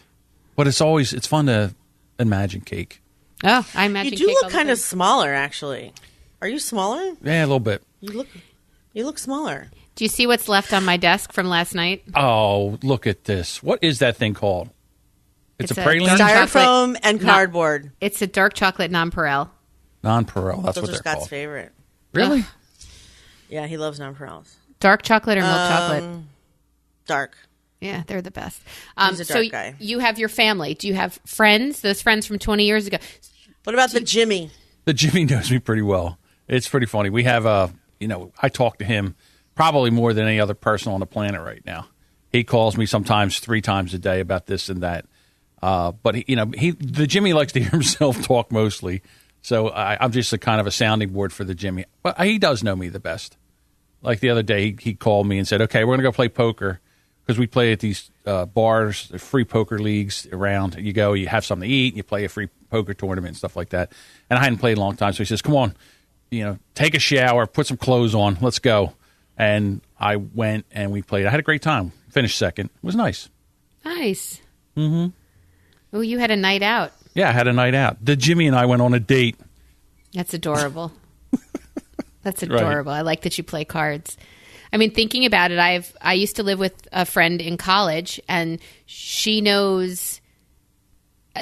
But it's fun to imagine cake. Oh, I imagine. You do look kind of smaller, actually. Are you smaller? Yeah, a little bit. You look smaller. Do you see what's left on my desk from last night? Oh, look at this! What is that thing called? It's a praline, styrofoam and cardboard. It's a dark chocolate nonpareil. Nonpareil. That's Those what are they're Scott's called. favorite. Really? Yeah, he loves nonpareils. Dark chocolate or milk chocolate? Dark. Yeah, they're the best. He's a dark guy. You have your family. Do you have friends? Those friends from 20 years ago? What about the Jimmy? The Jimmy knows me pretty well. It's pretty funny. We have I talk to him probably more than any other person on the planet right now. He calls me sometimes 3 times a day about this and that. But the Jimmy likes to hear himself talk mostly. So I'm just a kind of a sounding board for the Jimmy. But he does know me the best. Like the other day, he called me and said, "Okay, we're going to go play poker." Because we play at these bars, free poker leagues around. You go, you have something to eat, you play a free poker tournament and stuff like that. And I hadn't played in a long time. So he says, "Come on, take a shower, put some clothes on, let's go." And I went and we played. I had a great time. Finished second. It was nice. Nice. Mm-hmm. Oh, you had a night out. Yeah, I had a night out. The Jimmy and I went on a date. That's adorable. That's adorable. Right. I like that you play cards. I mean, thinking about it, I used to live with a friend in college, and she knows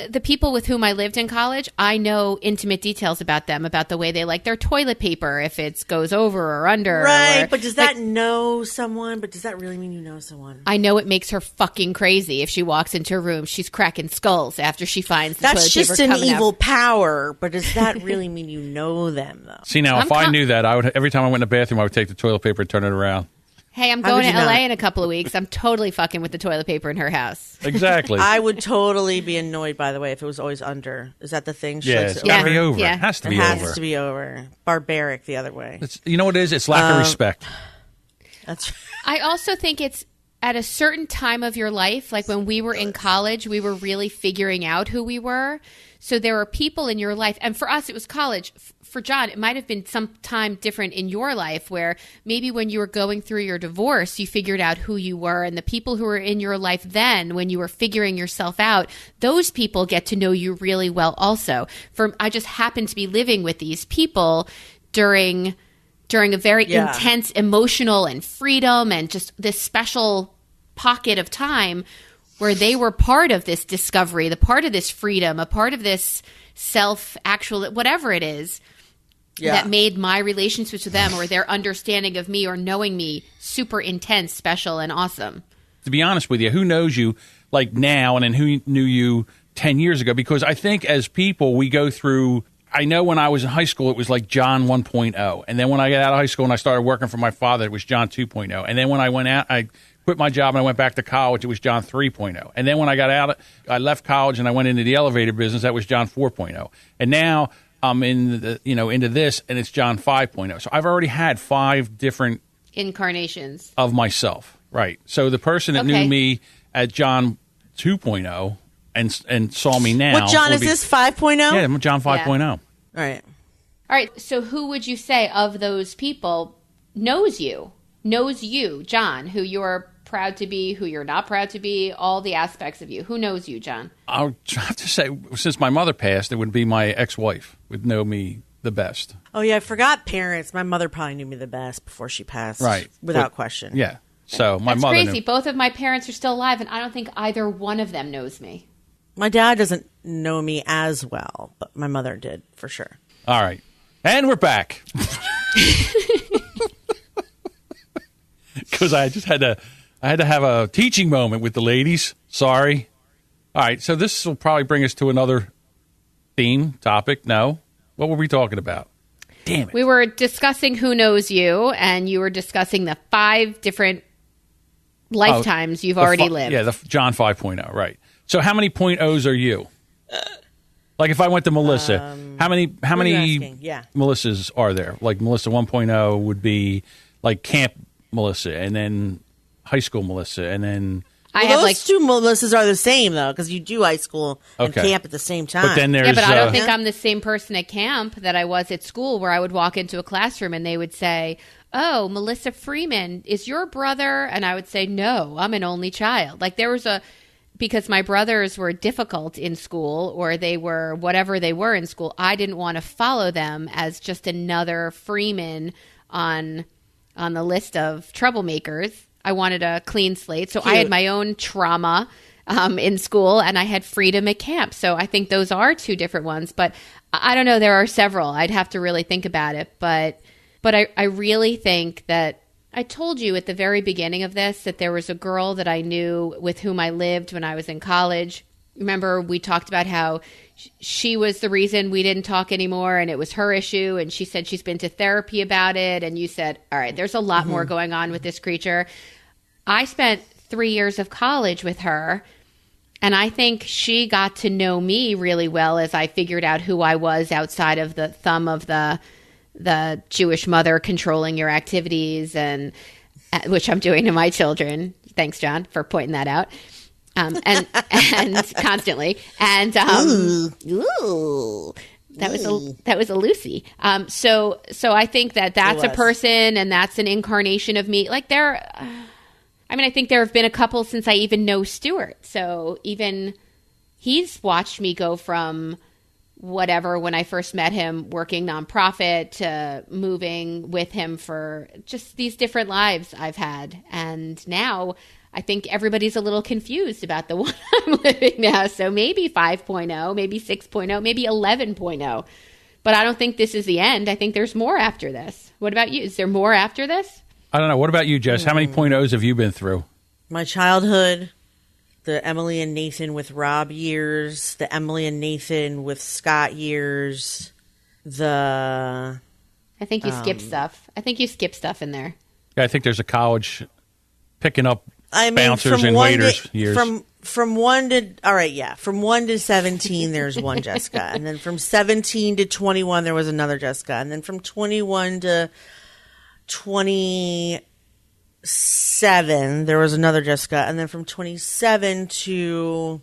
the people with whom I lived in college. I know intimate details about them, about the way they like their toilet paper, if it goes over or under. Right, but does that know someone? But does that really mean you know someone? I know it makes her fucking crazy if she walks into a room. She's cracking skulls after she finds the toilet paper coming out. That's just an evil power, but does that really mean you know them, though? See, now, if I knew that, I would every time I went in the bathroom, I would take the toilet paper and turn it around. Hey, I'm going to LA in a couple of weeks. I'm totally fucking with the toilet paper in her house. Exactly. I would totally be annoyed, by the way, if it was always under. Is that the thing? Yeah, it's got to be over. Yeah. It has to be over. It has to be over. Barbaric the other way. You know what it is? It's lack of respect. That's. I also think it's at a certain time of your life, like when we were in college, we were really figuring out who we were. So there were people in your life, and for us, it was college. For John, it might have been some time different in your life where maybe when you were going through your divorce, you figured out who you were, and the people who were in your life then, when you were figuring yourself out, those people get to know you really well also. I just happened to be living with these people during a very intense emotional and freedom and just this special pocket of time where they were part of this discovery, the part of this freedom, a part of this self-actual, whatever it is, that made my relationships with them or their understanding of me or knowing me super intense, special, and awesome. To be honest with you, who knows you like now and then who knew you 10 years ago? Because I think as people, we go through, I know when I was in high school, it was like John 1.0. And then when I got out of high school and I started working for my father, it was John 2.0. And then when I went out, I quit my job and I went back to college, it was John 3.0. And then when I got out, I left college and I went into the elevator business, that was John 4.0. And now I'm in into this, and it's John 5.0. So I've already had 5 different incarnations of myself. Right. So the person that knew me at John 2.0 and saw me now. What John is this, 5.0? Yeah, I'm John 5.0. All right. All right. So who would you say of those people knows you, John, who you're proud to be, who you're not proud to be, all the aspects of you? Who knows you, John? I'll have to say, since my mother passed, it would be my ex-wife would know me the best. Oh, yeah, I forgot parents. My mother probably knew me the best before she passed. Right. Without question. Yeah. So my That's mother crazy. knew. Both of my parents are still alive, and I don't think either one of them knows me. My dad doesn't know me as well, but my mother did, for sure. All right. And we're back. Because I just had to have a teaching moment with the ladies. Sorry. All right. So this will probably bring us to another theme, topic. No. What were we talking about? Damn it. We were discussing who knows you, and you were discussing the 5 different lifetimes you've already lived. Yeah, the John 5.0, right. So how many .0s are you? Like if I went to Melissa, how many Melissas are there? Like Melissa 1.0 would be like camp Melissa, and then high school Melissa, and then... those two Melissas are the same, though, because you do high school and camp at the same time. But then there's... Yeah, but I don't think I'm the same person at camp that I was at school, where I would walk into a classroom and they would say, "Oh, Melissa Freeman is your brother?" And I would say, "No, I'm an only child." Like there was because my brothers were difficult in school, or they were whatever they were in school, I didn't want to follow them as just another Freeman on the list of troublemakers. I wanted a clean slate. So I had my own trauma in school, and I had freedom at camp. So I think those are 2 different ones. But I don't know. There are several. I'd have to really think about it. But I really think that I told you at the very beginning of this that there was a girl that I knew with whom I lived when I was in college. Remember, we talked about how she was the reason we didn't talk anymore, and it was her issue, and she said she's been to therapy about it, and you said, all right, there's a lot more going on with this creature. I spent 3 years of college with her, and I think she got to know me really well as I figured out who I was outside of the thumb of the Jewish mother controlling your activities, and which I'm doing to my children. Thanks, John, for pointing that out. And constantly, and that was a Lucy. So I think that's a person, and that's an incarnation of me. Like I think there have been a couple since I even know Stuart. So even he's watched me go from whatever when I first met him, working nonprofit, to moving with him for just these different lives I've had, and now I think everybody's a little confused about the one I'm living now. So maybe 5.0, maybe 6.0, maybe 11.0. But I don't think this is the end. I think there's more after this. What about you? Is there more after this? I don't know. What about you, Jess? How many .0s have you been through? My childhood, the Emily and Nathan with Rob years, the Emily and Nathan with Scott years, I think you skipped stuff. I think you skipped stuff in there. Yeah, I think there's a college picking up bouncers and waiters years. From 1 to 17 there's one Jessica, and then from 17 to 21 there was another Jessica, and then from 21 to 27 there was another Jessica, and then from 27 to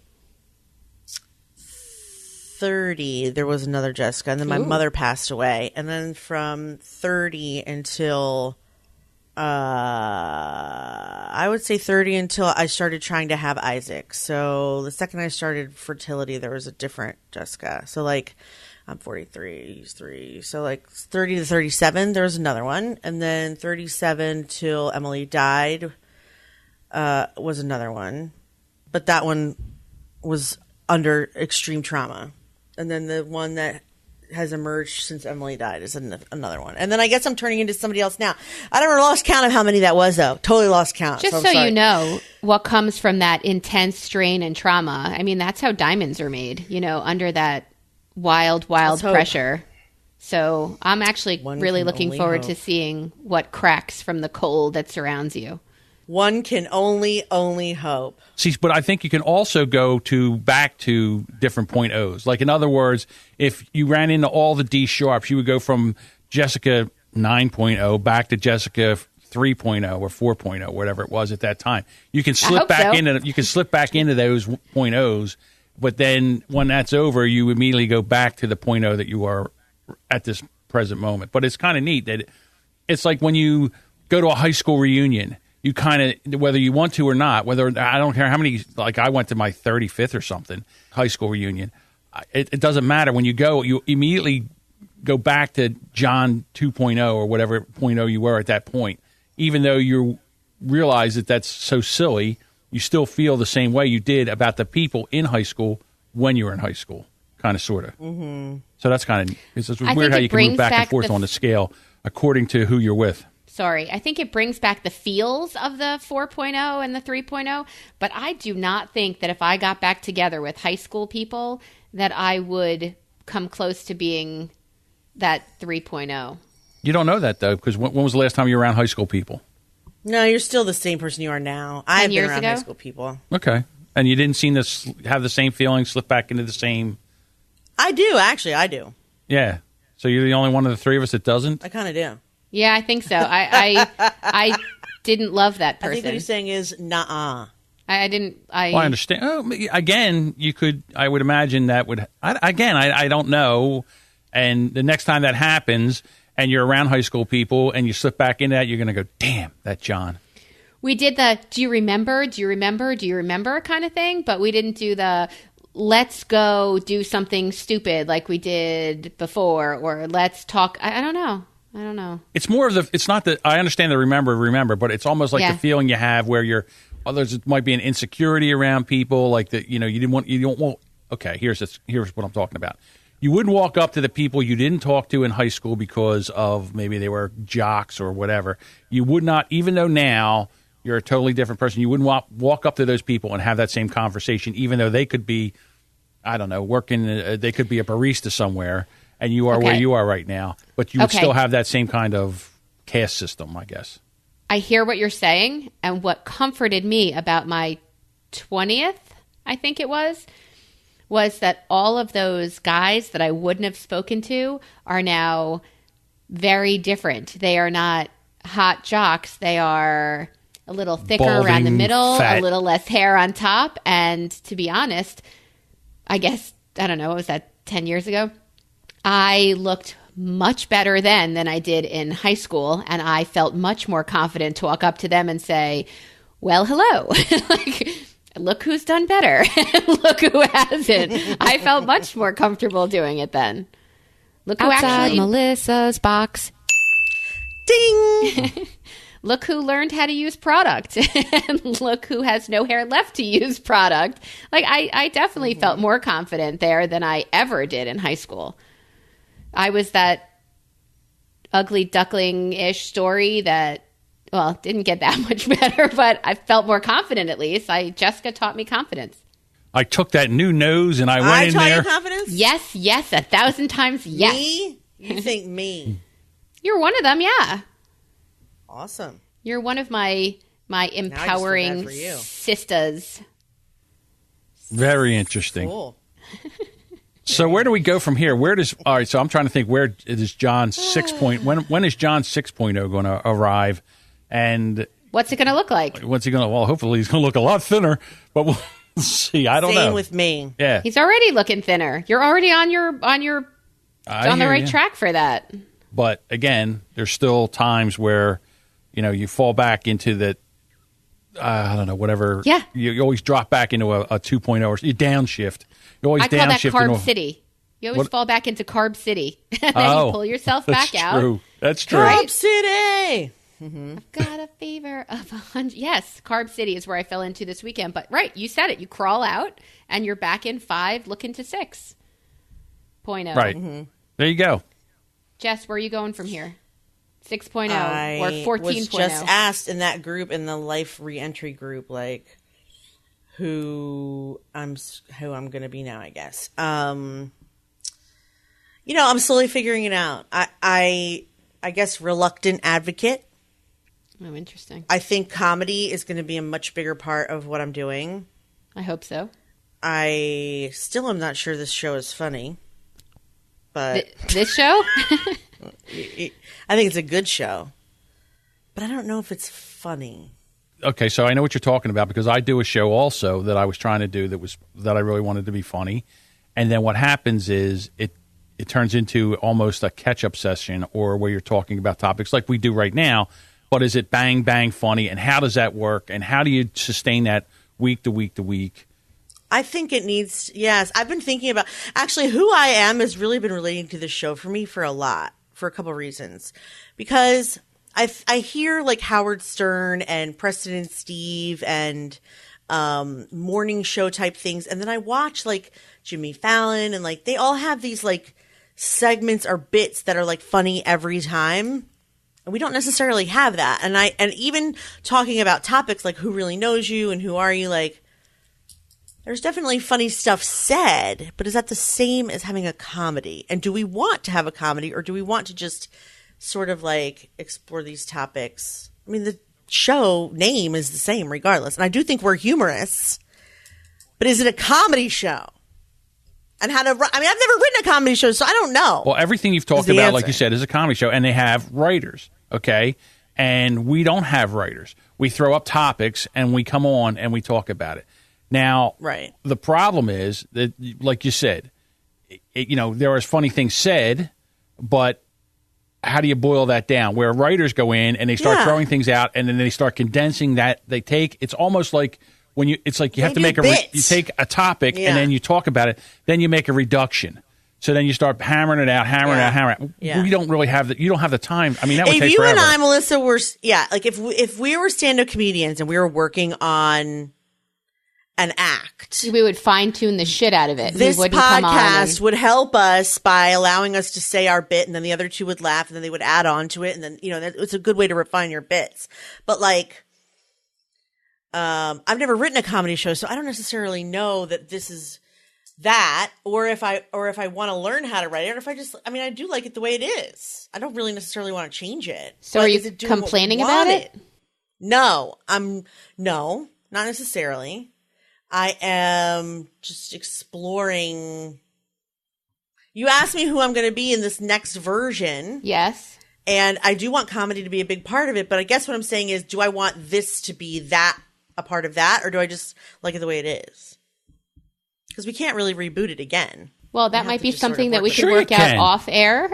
30 there was another Jessica, and then my mother passed away, and then from 30 until I would say 30 until I started trying to have Isaac. So the second I started fertility, there was a different Jessica. So like I'm 43, he's 3. So like 30 to 37, there was another one. And then 37 till Emily died was another one. But that one was under extreme trauma. And then the one that has emerged since Emily died is another one. And then I guess I'm turning into somebody else now. I don't know, lost count of how many that was, though. Totally lost count. Just so you know what comes from that intense strain and trauma. I mean, that's how diamonds are made, under that wild pressure. So I'm actually really looking forward to seeing what cracks from the cold that surrounds you. One can only hope. See, but I think you can also go back to different .0s. Like, in other words, if you ran into all the D sharps, you would go from Jessica 9.0 back to Jessica 3.0 or 4.0, whatever it was at that time. You can slip back into those .0s, but then when that's over, you immediately go back to the .0 that you are at this present moment. But it's kind of neat that it's like when you go to a high school reunion, you kind of, whether you want to or not, whether, I don't care how many, like I went to my 35th or something, high school reunion. It doesn't matter. When you go, you immediately go back to John 2.0 or whatever .0 you were at that point. Even though you realize that that's so silly, you still feel the same way you did about the people in high school when you were in high school, kind of, sort of. Mm-hmm. So that's kind of, it's weird how you can move back and forth on the scale according to who you're with. Sorry, I think it brings back the feels of the 4.0 and the 3.0, but I do not think that if I got back together with high school people that I would come close to being that 3.0. You don't know that, though, because when was the last time you were around high school people? No, you're still the same person you are now. I've been around high school people. Okay. And you didn't seem to have the same feeling, slip back into the same... I do, actually. I do. Yeah. So you're the only one of the three of us that doesn't? I kind of do. Yeah, I think so. I didn't love that person. I think what he's saying is, nah. I didn't... Well, I understand. Oh, again, you could... I would imagine that would... I don't know. And the next time that happens... and you're around high school people and you slip back into that, you're going to go, damn, that John. We did the, do you remember kind of thing, but we didn't do the, let's go do something stupid like we did before, or let's talk. I don't know. It's more of it's not that, I understand the remember, but it's almost like the feeling you have where there might be an insecurity around people, like that, you don't want, okay, here's what I'm talking about. You wouldn't walk up to the people you didn't talk to in high school because of maybe they were jocks or whatever. You would not, even though now you're a totally different person, you wouldn't walk up to those people and have that same conversation, even though they could be, I don't know, working, they could be a barista somewhere, and you are where you are right now. But you would still have that same kind of caste system, I guess. I hear what you're saying, and what comforted me about my 20th, I think it was that all of those guys that I wouldn't have spoken to are now very different. They are not hot jocks. They are a little thicker around the middle, fat. A little less hair on top. And to be honest, I guess, I don't know, what was that, 10 years ago? I looked much better then than I did in high school. And I felt much more confident to walk up to them and say, well, hello. Look who's done better. Look who hasn't. I felt much more comfortable doing it then. Look who outside Melissa's box. Ding! Look who learned how to use product. And look who has no hair left to use product. Like, I definitely felt more confident there than I ever did in high school. I was that ugly duckling-ish story that, well, didn't get that much better, but I felt more confident at least. Jessica taught me confidence. I took that new nose and I went in there. I taught you confidence? Yes, 1,000 times yes. Me? You think me? You're one of them, yeah. Awesome. You're one of my empowering sisters. Very interesting. Cool. So where do we go from here? All right, so I'm trying to think, where is John 6. When is John 6.0 going to arrive? And what's it going to look like? Well, hopefully he's going to look a lot thinner, but we'll see. I don't know. Same with me. Yeah. He's already looking thinner. You're already on the right track for that. But again, there's still times where, you fall back into that, I don't know, whatever. Yeah. You always drop back into a 2.0 or you downshift. You always I call that downshift carb city. You always fall back into carb city. And then you pull yourself back out. That's true. Carb city. Mm-hmm. I've got a fever of 100. Yes, Carb City is where I fell into this weekend. But right, you said it. You crawl out and you're back in 5, looking to 6.0. Right. Mm-hmm. There you go. Jess, where are you going from here? 6.0 or 14.0? I was just asked in that group, in the life reentry group, like who I'm going to be now, I guess. I'm slowly figuring it out. I guess reluctant advocate. Oh, interesting. I think comedy is going to be a much bigger part of what I'm doing. I hope so. I still am not sure this show is funny. But this show? I think it's a good show. But but I don't know if it's funny. Okay, so I know what you're talking about because I do a show also that I was trying to do that I really wanted to be funny, and then what happens is it turns into almost a catch-up session or where you're talking about topics like we do right now, but is it bang, bang funny, and how does that work, and how do you sustain that week to week to week? I think it needs, yes. I've been thinking about, actually, Who I Am has really been relating to this show for me for a couple reasons. Because I hear like Howard Stern and Preston and Steve and morning show type things. And then I watch like Jimmy Fallon and like they all have these like segments or bits that are like funny every time. And we don't necessarily have that. And even talking about topics like who really knows you and who are you, like there's definitely funny stuff said, but is that the same as having a comedy? And do we want to have a comedy or do we want to just sort of like explore these topics? I mean, the show name is the same regardless. And I do think we're humorous, but is it a comedy show? And I've never written a comedy show, so I don't know. Well, everything you've talked about, like you said, is a comedy show, and they have writers, okay? And we don't have writers. We throw up topics, and we come on, and we talk about it. Now, right. The problem is that, like you said, there are funny things said, but how do you boil that down? Where writers go in, and they start throwing things out, and then they start condensing that. It's almost like you have to make you take a topic and then you talk about it, then you make a reduction. So then you start hammering it out. Yeah. We don't really have you don't have the time. I mean, that would take forever. If you and I, Melissa, were like if we were stand-up comedians and we were working on an act, we would fine-tune the shit out of it. This podcast would help us by allowing us to say our bit, and then the other two would laugh, and then they would add on to it, and then it's a good way to refine your bits. But like. I've never written a comedy show, so I don't necessarily know that this is that, or if I want to learn how to write it, or if I do like it the way it is. I don't really necessarily want to change it. So are you complaining about it? No, not necessarily. I am just exploring. You asked me who I'm going to be in this next version. Yes. And I do want comedy to be a big part of it, but I guess what I'm saying is, do I want this to be a part of that, or do I just like it the way it is? Because we can't really reboot it again. Well, that might be something that we could work out off air.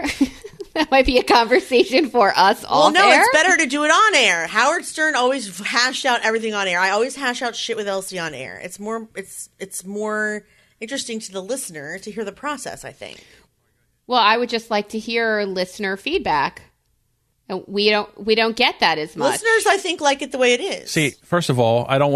That might be a converation for us off air. Well, no, it's better to do it on air. Howard Stern always hashed out everything on air. I always hash out shit with Elsie on air. It's more interesting to the listener to hear the process, I think. Well, I would just like to hear listener feedback. We don't get that as much. Listeners, I think, like it the way it is. See, first of all, I don't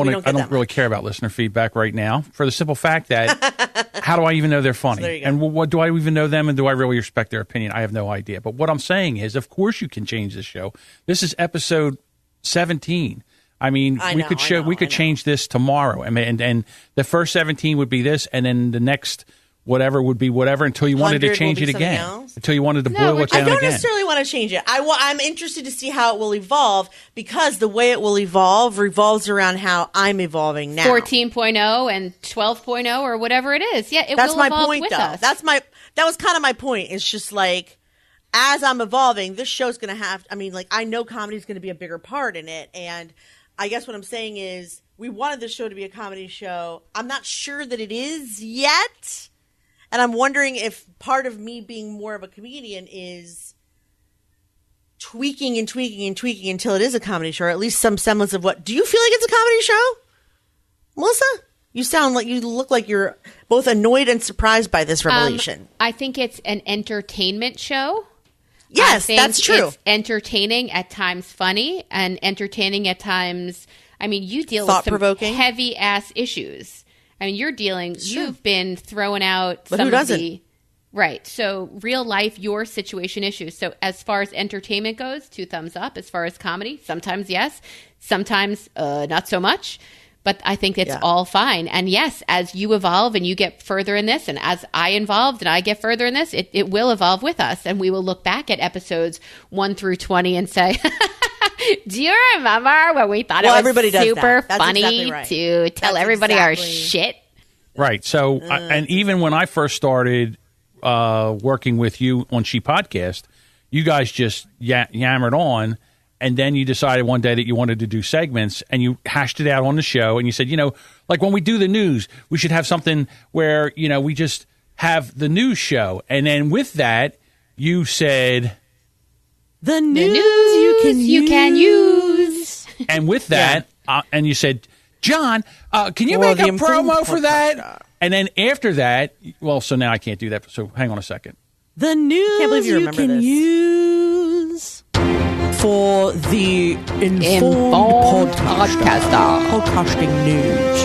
really care about listener feedback right now for the simple fact that how do I even know they're funny? So and what do I even know them, and do I really respect their opinion? I have no idea. But what I'm saying is, of course you can change this show. This is episode 17. I mean, we could change this tomorrow. I mean, and the first 17 would be this, and then the next whatever would be whatever until you wanted to change it again. Else? Until you wanted to boil it down again. I don't necessarily want to change it. I'm interested to see how it will evolve, because the way it will evolve revolves around how I'm evolving now. 14.0 and 12.0 or whatever it is. Yeah, That's will my evolve point, with though. us. That was kind of my point. It's just like, as I'm evolving, this show's going to have, I know comedy's going to be a bigger part in it. And I guess what I'm saying is, we wanted this show to be a comedy show. I'm not sure that it is yet. And I'm wondering if part of me being more of a comedian is tweaking until it is a comedy show, or at least some semblance of what. Do you feel like it's a comedy show, Melissa? You look like you're both annoyed and surprised by this revelation. I think it's an entertainment show. Yes, that's true. It's entertaining, at times funny, and entertaining at times. I mean, you deal with some heavy ass issues. I mean, you've been throwing out but some who doesn't? Of the, right. So real life, your situation issues. So as far as entertainment goes, 2 thumbs up. As far as comedy, sometimes yes, sometimes not so much. But I think it's all fine. And yes, as you evolve and you get further in this, and as I evolved and I get further in this, it will evolve with us. And we will look back at episodes 1 through 20 and say, do you remember when we thought it was super funny exactly right. to tell everybody our shit? Right. So, and even when I first started working with you on She Podcast, you guys just yammered on, and then you decided one day that you wanted to do segments, and you hashed it out on the show, and you said, like when we do the news, we should have something where, we just have the news show. And then with that, you said... The news you can use. And with that, and you said, John, can you make a promo for that? And then after that, so now I can't do that. So hang on a second. The news can't believe you can use for the informed podcasting news.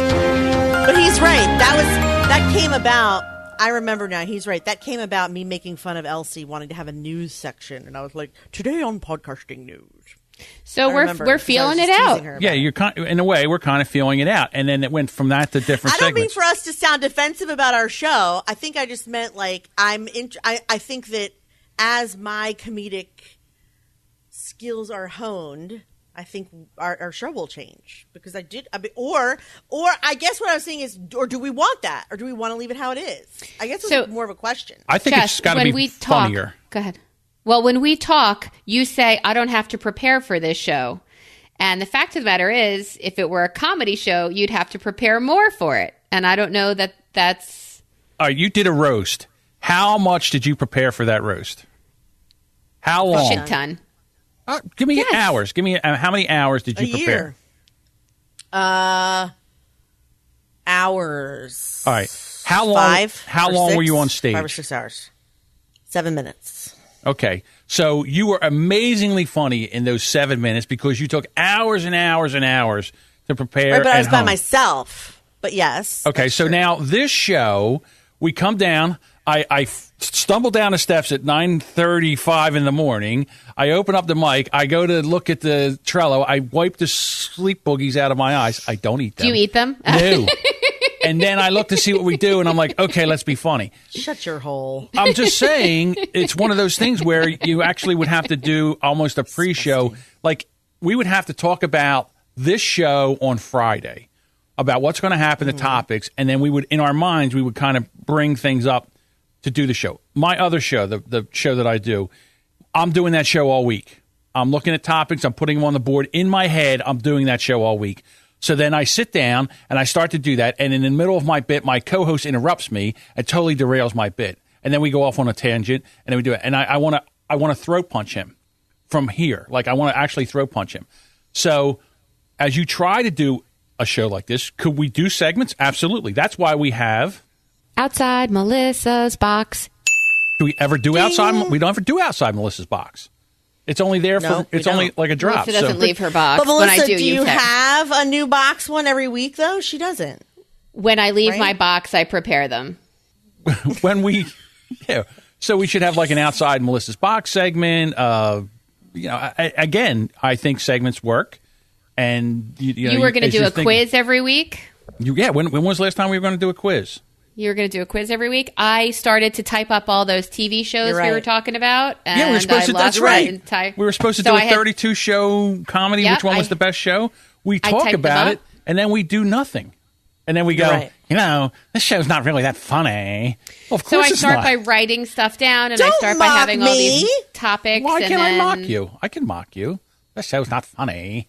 But he's right. That came about. I remember now. He's right. That came about me making fun of Elsie wanting to have a news section, and I was like, today on podcasting news. So we're feeling it out. Yeah, in a way, we're kind of feeling it out, and then it went from that to different. I don't mean segments. for us to sound defensive about our show. I think I just meant like I think that as my comedic skills are honed, I think our show will change because or I guess what I was saying is, or do we want that, or do we want to leave it how it is? I guess it's more of a question. I think it's got to be funnier. Go ahead. Well, when we talk, you say, I don't have to prepare for this show. And the fact of the matter is, if it were a comedy show, you'd have to prepare more for it. And I don't know that that's... You did a roast. How much did you prepare for that roast? How long? A shit ton. Give me hours. Give me how many hours did you prepare? Hours. All right. How long? 5. How long were you on stage? 5 or 6 hours. 7 minutes. Okay, so you were amazingly funny in those 7 minutes because you took hours and hours and hours to prepare. Right, but I was by myself. But yes. Okay, so now this show, we come down. I stumble down the steps at 9:35 in the morning. I open up the mic. I go to look at the Trello. I wipe the sleep boogies out of my eyes. I don't eat them. Do you eat them? No. And then I look to see what we do, and I'm like, okay, let's be funny. Shut your hole. I'm just saying, it's one of those things where you actually would have to do almost a pre-show. Like, we would have to talk about this show on Friday, about what's going to happen, the topics, and then we would, in our minds, we would kind of bring things up to do the show. My other show, the show that I do, I'm doing that show all week. I'm looking at topics. I'm putting them on the board. In my head, I'm doing that show all week. So then I sit down and I start to do that. And in the middle of my bit, my co-host interrupts me and totally derails my bit. And then we go off on a tangent and then we do it. And I want to throat punch him from here. Like I want to actually throat punch him. So as you try to do a show like this, could we do segments? Absolutely. That's why we have Outside Melissa's Box. Do we ever do outside? We don't ever do outside Melissa's box. It's only there for, it's only like a drop. Melissa doesn't leave her box. But Melissa, when I do you have a new box one every week, though? She doesn't. When I leave my box, I prepare them. So we should have like an outside Melissa's box segment. Again, I think segments work. And you were going to do a quiz every week? When was the last time we were going to do a quiz? You were going to do a quiz every week. I started to type up all those TV shows we were talking about. And we were supposed to. That's right. We were supposed to do a 32-show comedy. Which one was the best show? We talk about it, and then we do nothing. And then we go, this show's not really that funny. Well, of course it's not. So I start by writing stuff down, and I start by having all these topics. Why can't I mock you? I can mock you. This show's not funny.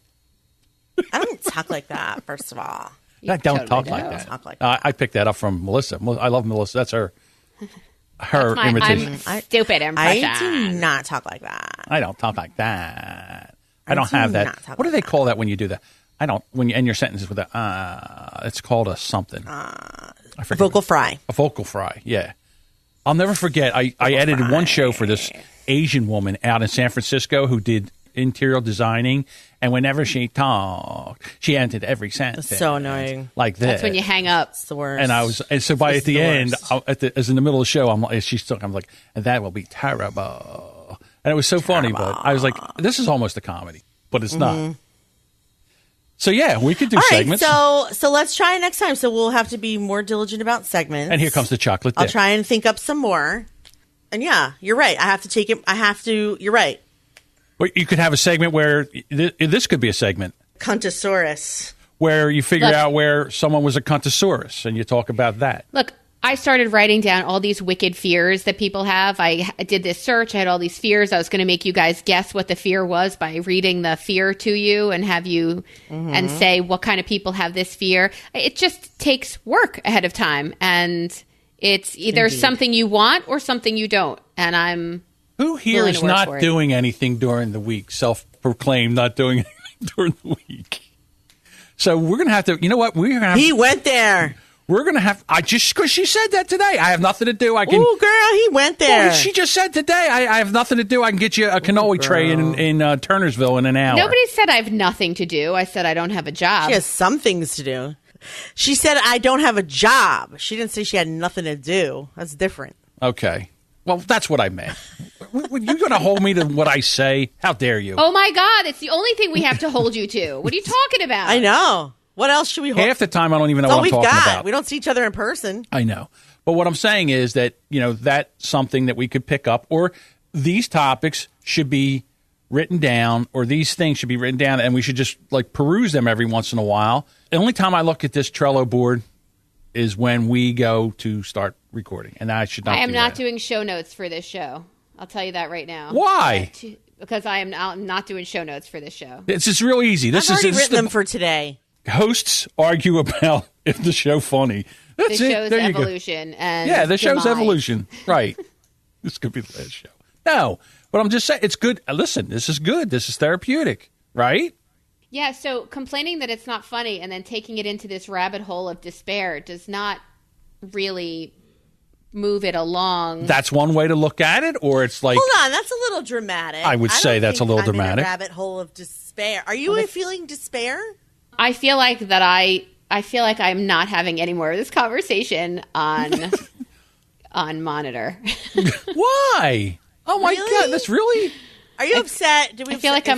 I don't talk like that, first of all. I don't talk like that. I picked that up from Melissa. I love Melissa. That's her imitation. Stupid impression. I do not talk like that. I don't talk like that. I don't have that. What do they call that when you do that? I don't. When you end your sentences with that, it's called a something. A vocal fry. A vocal fry. Yeah. I'll never forget. I edited one show for this Asian woman out in San Francisco who did interior designing, and whenever she talked, she ended every sentence. That's so annoying. Like this. That's when you hang up. It's the worst. And so by at the end, as in the middle of the show, I'm like, and that will be terrible. And it was so funny, but I was like, this is almost a comedy, but it's not. So yeah, we could do segments. So let's try it next time. So we'll have to be more diligent about segments. And here comes the chocolate dip. I'll try and think up some more. And yeah, you're right. I have to take it. You're right. Well, you could have a segment where this could be a segment. Cuntosaurus. Where you figure out where someone was a cuntosaurus and you talk about that. Look, I started writing down all these wicked fears that people have. I did this search. I had all these fears. I was going to make you guys guess what the fear was by reading the fear to you and have you and say what kind of people have this fear. It just takes work ahead of time. And it's either something you want or something you don't. And I'm Who here is not doing anything during the week? Self-proclaimed not doing anything during the week. So we're going to have to, you know what? He went there. We're going to have, because she said that today. I have nothing to do. I can. Ooh, girl, he went there. Well, she just said today, I have nothing to do. I can get you a cannoli tray in Turnersville in an hour. Nobody said I have nothing to do. I said I don't have a job. She has some things to do. She said I don't have a job. She didn't say she had nothing to do. That's different. Okay. Well, that's what I meant. You're going to hold me to what I say? How dare you? Oh, my God. It's the only thing we have to hold you to. What are you talking about? I know. What else should we hold? Half the time, I don't even know what I'm talking about. We don't see each other in person. I know. But what I'm saying is that, that's something that we could pick up, or these topics should be written down, or these things should be written down, and we should just, peruse them every once in a while. The only time I look at this Trello board is when we go to start recording, and I should not I am not doing show notes for this show. I'll tell you that right now. Why? Because I'm not doing show notes for this show. It's just real easy. I've already written them for today. Hosts argue about if the show funny. That's the it. show's there evolution. And yeah, the show's demise. evolution. Right. This could be the last show. No, but I'm just saying, it's good. Listen, this is good. This is therapeutic, right? Yeah, so complaining that it's not funny and then taking it into this rabbit hole of despair does not really move it along. That's one way to look at it, or it's like... Hold on, that's a little dramatic. I would say that's a little dramatic. In a rabbit hole of despair. Are you feeling despair? I feel like I'm not having any more of this conversation on Monitor. Why? Oh my God, that's really... Are you upset? I feel like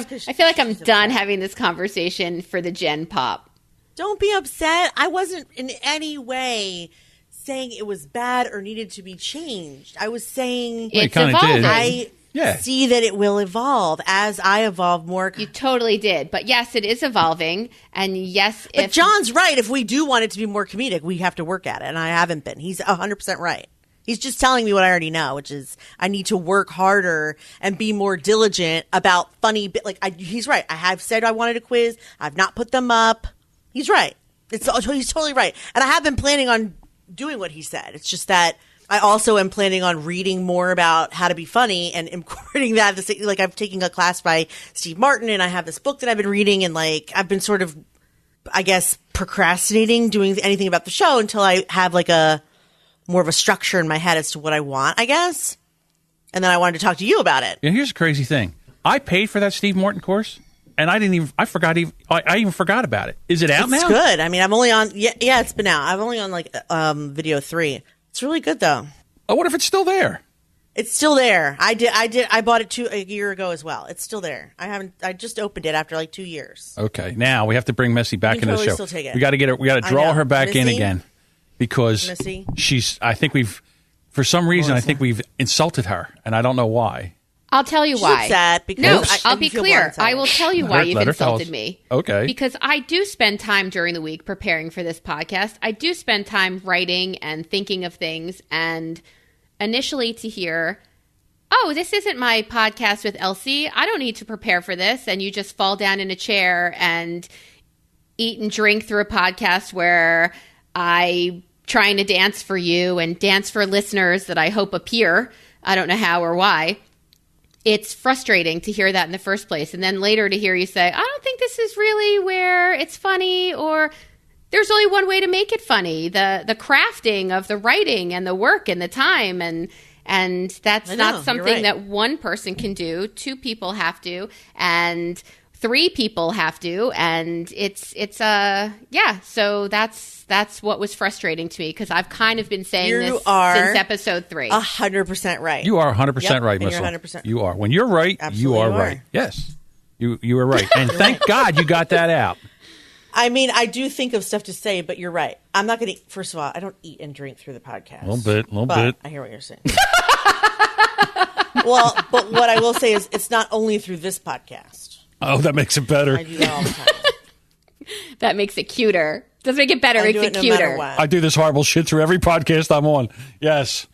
I'm done having this conversation for the Gen Pop. Don't be upset. I wasn't in any way saying it was bad or needed to be changed. I was saying it's evolving. I see that it will evolve as I evolve more. You totally did. But yes, it is evolving. And yes, but John's right. If we do want it to be more comedic, we have to work at it. And I haven't been. He's 100% right. He's just telling me what I already know, which is I need to work harder and be more diligent about funny. He's right. I have said I wanted a quiz. I've not put them up. He's right. He's totally right. And I have been planning on doing what he said. It's just that I also am planning on reading more about how to be funny and incorporating that. I'm taking a class by Steve Martin, and I have this book that I've been reading, and I've been sort of, I guess, procrastinating doing anything about the show until I have more of a structure in my head as to what I want, I guess. And then I wanted to talk to you about it. Yeah, here's the crazy thing. I paid for that Steve Martin course, and I even forgot about it. Is it out now? It's good. I mean, I'm only on, yeah, it's been out. I'm only on video 3. It's really good though. Oh, what if it's still there? It's still there. I bought it a year ago as well. It's still there. I just opened it after 2 years. Okay. Now we have to bring Missy back into the show. Still take it. We got to get her. We got to draw her back in again. Because Missy? For some reason, I think we've insulted her, and I don't know why. I'll tell you why. Upset because I'll be clear. I will tell you why you've insulted me. Okay. Because I do spend time during the week preparing for this podcast. I do spend time writing and thinking of things, and initially to hear, oh, this isn't my podcast with Elsie. I don't need to prepare for this, and you just fall down in a chair and eat and drink through a podcast where I trying to dance for you and dance for listeners that I hope appear. I don't know how or why. It's frustrating to hear that in the first place. And then later to hear you say, I don't think this is really where it's funny, or there's only one way to make it funny. The crafting of the writing and the work and the time. And that's not something that one person can do. 2 people have to. And 3 people have to, and so that's what was frustrating to me, because I've kind of been saying this since episode 3. 100% right. You are 100% right, Miss. You're 100%. You are. When you're right, absolutely you are right. Yes, you are right, and thank God you got that out. I mean, I do think of stuff to say, but you're right. I'm not going to. First of all, I don't eat and drink through the podcast. A little bit. I hear what you're saying. Well, but what I will say is, it's not only through this podcast. Oh, that makes it better. I do that all the time. That makes it cuter. Doesn't make it better. I Makes do it no cuter. matter what. I do this horrible shit through every podcast I'm on. Yes.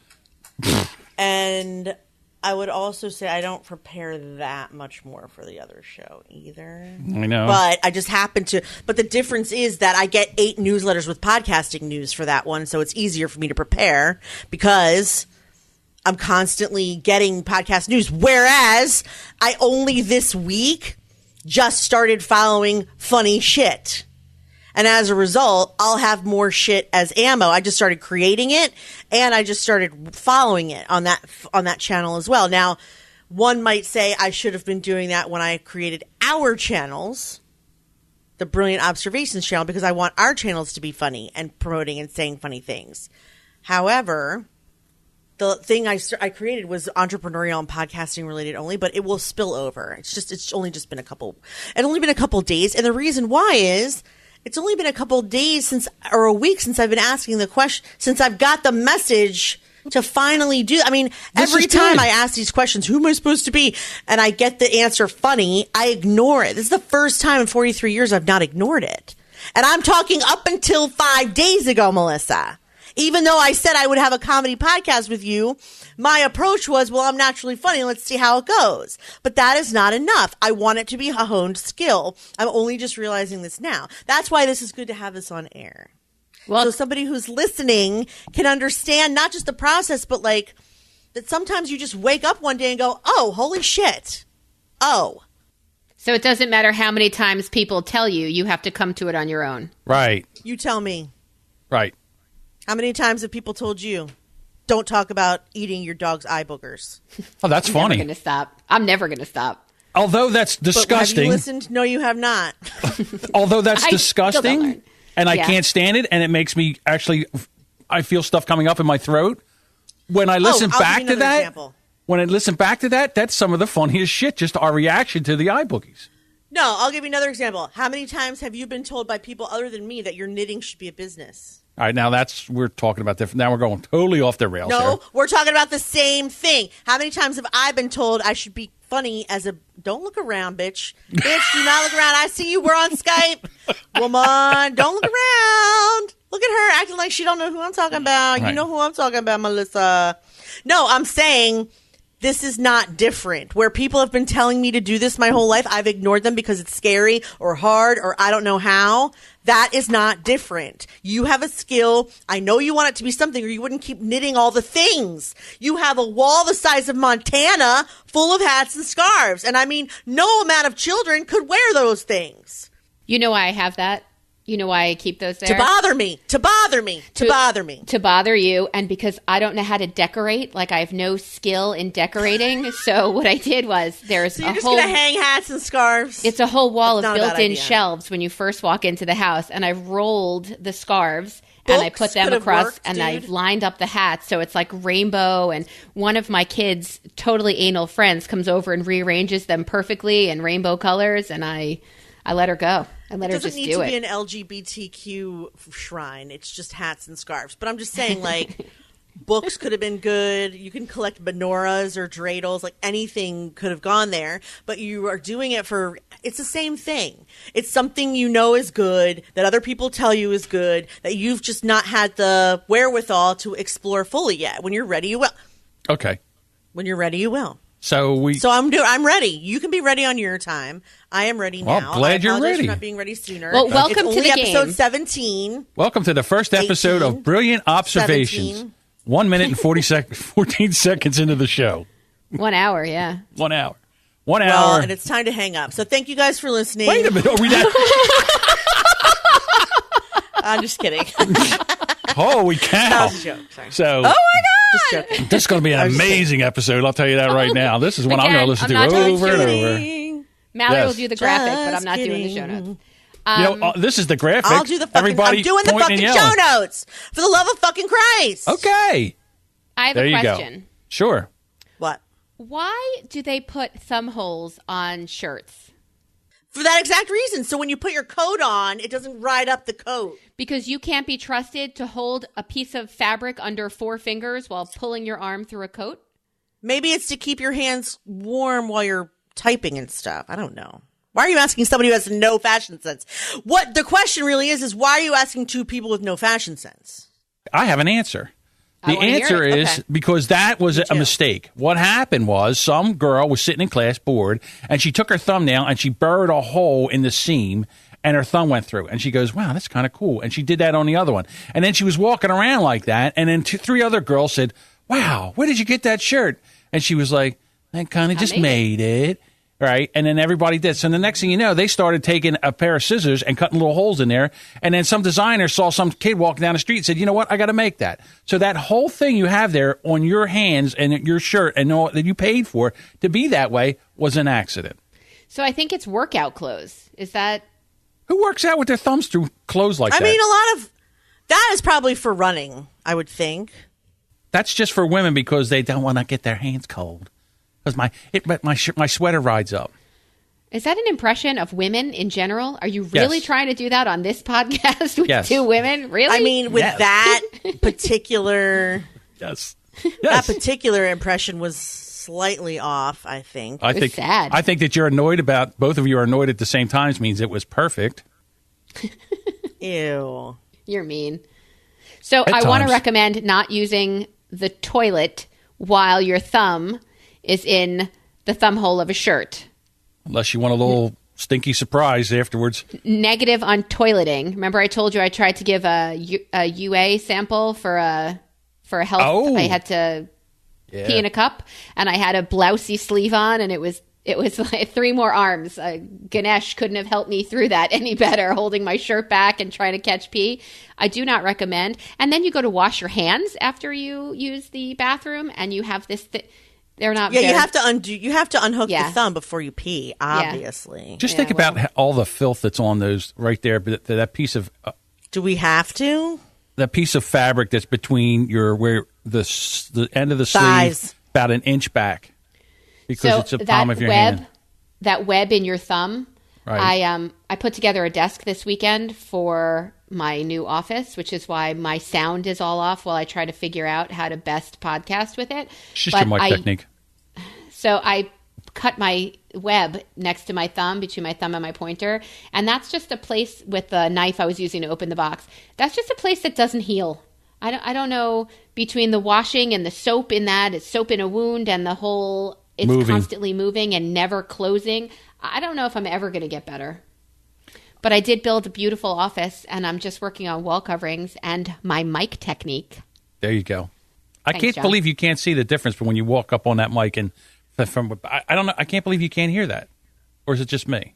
And I would also say I don't prepare that much more for the other show either. I know. But I just happen to. But the difference is that I get 8 newsletters with podcasting news for that one. So it's easier for me to prepare because I'm constantly getting podcast news. Whereas I only this week just started following funny shit. And as a result, I'll have more shit as ammo. I just started creating it, and I just started following it on that channel as well. Now, one might say I should have been doing that when I created our channels, the Brilliant Observations channel, because I want our channels to be funny and promoting and saying funny things. However, the thing I created was entrepreneurial and podcasting related only, but it will spill over. It's only been a couple days, and the reason why is. It's only been a couple of days or a week since I've been asking the question, since I've got the message to finally do. I mean, every time I ask these questions, who am I supposed to be? And I get the answer funny, I ignore it. This is the first time in 43 years I've not ignored it. And I'm talking up until 5 days ago, Melissa. Even though I said I would have a comedy podcast with you, my approach was, well, I'm naturally funny. Let's see how it goes. But that is not enough. I want it to be a honed skill. I'm only just realizing this now. That's why this is good to have this on air. Well, so somebody who's listening can understand not just the process, but like that sometimes you just wake up one day and go, oh, holy shit. Oh. So it doesn't matter how many times people tell you, you have to come to it on your own. Right. You tell me. Right. How many times have people told you, don't talk about eating your dog's eye boogers? Oh, that's funny. I'm never going to stop. Although that's disgusting. But have you listened? No, you have not. Although that's disgusting, and I Yeah. can't stand it, and it makes me I feel stuff coming up in my throat. When I listen back to that, that's some of the funniest shit, just our reaction to the eye boogies. No, I'll give you another example. How many times have you been told by people other than me that your knitting should be a business? All right, now we're talking about different. Now we're going totally off the rails. No, here. we're talking about the same thing. How many times have I been told I should be funny as a, don't look around, bitch. Bitch, do not look around. I see you. We're on Skype. Woman, don't look around. Look at her acting like she don't know who I'm talking about. Right. You know who I'm talking about, Melissa. No, I'm saying this is not different. Where people have been telling me to do this my whole life, I've ignored them because it's scary or hard or I don't know how. That is not different. You have a skill. I know you want it to be something or you wouldn't keep knitting all the things. You have a wall the size of Montana full of hats and scarves. And I mean, no amount of children could wear those things. You know why I have that? You know why I keep those there? To bother me. To bother me. To bother me. To bother you. And because I don't know how to decorate, like I have no skill in decorating. So what I did was So you're just going to hang hats and scarves? It's a whole wall That's of not a bad built-in idea. shelves when you first walk into the house. And I rolled the scarves and I Books put them could have across worked, and I dude. lined up the hats. So it's like rainbow. And one of my kids' totally anal friends comes over and rearranges them perfectly in rainbow colors. And I let her go. I let her just do it. It doesn't need to be an LGBTQ shrine. It's just hats and scarves. But I'm just saying, like, books could have been good. You can collect menorahs or dreidels. Like, anything could have gone there. But you are doing it for – it's the same thing. It's something you know is good, that other people tell you is good, that you've just not had the wherewithal to explore fully yet. When you're ready, you will. Okay. When you're ready, you will. So I'm ready. You can be ready on your time. I am ready Well, now. glad you're I apologize ready. for not being ready sooner. Well, welcome it's to only the game. episode 17. welcome to the first episode 18, of Brilliant Observations. 17. 1 minute and 14 seconds into the show. 1 hour, yeah. 1 hour. 1 Well, hour. and it's time to hang up. So thank you guys for listening. Wait a minute. Are we not? I'm just kidding. Holy That cow. was a joke. Sorry. So Oh my God! Just joking. this is going to be an amazing episode. I'll tell you that right now. This is one I'm going to listen Again, I'm to not over and over. Kidding. Mallory Yes. will do the graphic, but I'm Just not doing the show kidding. notes. This is the graphic. I'll do the fucking. Everybody I'm doing the pointing fucking and show yelling. notes. For the love of fucking Christ. Okay. I have There a you question. go. Sure. What? Why do they put thumb holes on shirts? For that exact reason. So when you put your coat on, it doesn't ride up the coat. Because you can't be trusted to hold a piece of fabric under 4 fingers while pulling your arm through a coat? Maybe it's to keep your hands warm while you're typing and stuff. I don't know. Why are you asking somebody who has no fashion sense? What the question really is why are you asking two people with no fashion sense? I have an answer. The answer is because that was a mistake. What happened was some girl was sitting in class bored, and she took her thumbnail and she burrowed a hole in the seam, and her thumb went through. And she goes, wow, that's kind of cool. And she did that on the other one. And then she was walking around like that, and then three other girls said, wow, where did you get that shirt? And she was like, I kind of just made it. Right. And then everybody did. So the next thing you know, they started taking a pair of scissors and cutting little holes in there. And then some designer saw some kid walking down the street and said, you know what? I got to make that. So that whole thing you have there on your hands and your shirt and all that you paid for to be that way was an accident. So I think it's workout clothes. Is that? Who works out with their thumbs through clothes like that? I mean, a lot of that is probably for running, I would think. That's just for women because they don't want to get their hands cold. Because my sweater rides up. Is that an impression of women in general? Are you really trying to do that on this podcast with two women? Really? I mean, with that particular... Yes. That particular impression was slightly off, I think. I think sad. I think that you're annoyed about, both of you are annoyed at the same time means it was perfect. Ew. You're mean. So I want to recommend not using the toilet while your thumb is in the thumb hole of a shirt. Unless you want a little stinky surprise afterwards. Negative on toileting. Remember I told you I tried to give a UA sample for a health. I had to pee in a cup, and I had a blousey sleeve on, and it was like 3 more arms. Ganesh couldn't have helped me through that any better, holding my shirt back and trying to catch pee. I do not recommend. And then you go to wash your hands after you use the bathroom, and you have this... They're not. Yeah, you have to You have to unhook the thumb before you pee. Obviously. Yeah. Just think about all the filth that's on those right there. But that piece of. Do we have to? That piece of fabric that's between the end of the thighs. Sleeve, about an inch back, because it's the palm of your hand. That web in your thumb. Right. I put together a desk this weekend for my new office, which is why my sound is all off while I try to figure out how to best podcast with it. It's just your mic technique. So I cut my web next to my thumb, between my thumb and my pointer, and that's just a place with the knife I was using to open the box. That's just a place that doesn't heal. I don't know, between the washing and the soap in that, it's soap in a wound, and the whole, it's constantly moving and never closing. I don't know if I'm ever going to get better. But I did build a beautiful office, and I'm just working on wall coverings and my mic technique. There you go. I can't believe you can't see the difference when you walk up on that mic and I don't know. I can't believe you can't hear that. Or is it just me?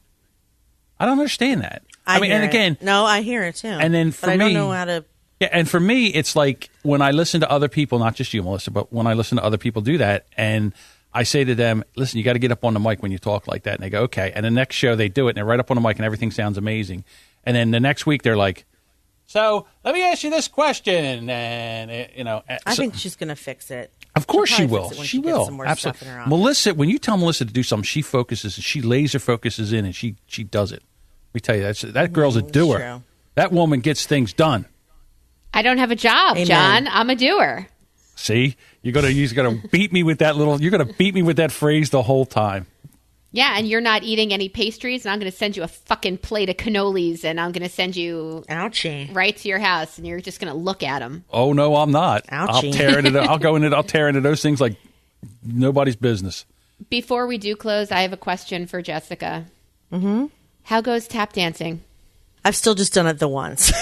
I don't understand that. I mean, and again, no, I hear it too. And then for me, I don't know how to. Yeah, and for me, it's like when I listen to other people, not just you, Melissa, but when I listen to other people do that, and I say to them, listen, you got to get up on the mic when you talk like that. And they go, okay. And the next show they do it, and they're right up on the mic, and everything sounds amazing. And then the next week they're like, so let me ask you this question. And, I think she's going to fix it. Of course she will. She will. Absolutely. Melissa, when you tell Melissa to do something, she focuses, she laser focuses in, and she does it. Let me tell you, that girl's a doer. True. That woman gets things done. I don't have a job, Amen. John. I'm a doer. See, you're gonna beat me with that you're gonna beat me with that phrase the whole time. Yeah, and you're not eating any pastries, and I'm gonna send you a fucking plate of cannolis, and I'm gonna send you right to your house, and you're just gonna look at them. Oh no, I'm not. Ouchie. I'll tear into those things like nobody's business. Before we do close, I have a question for Jessica. Mm-hmm. How goes tap dancing? I've still just done it the once.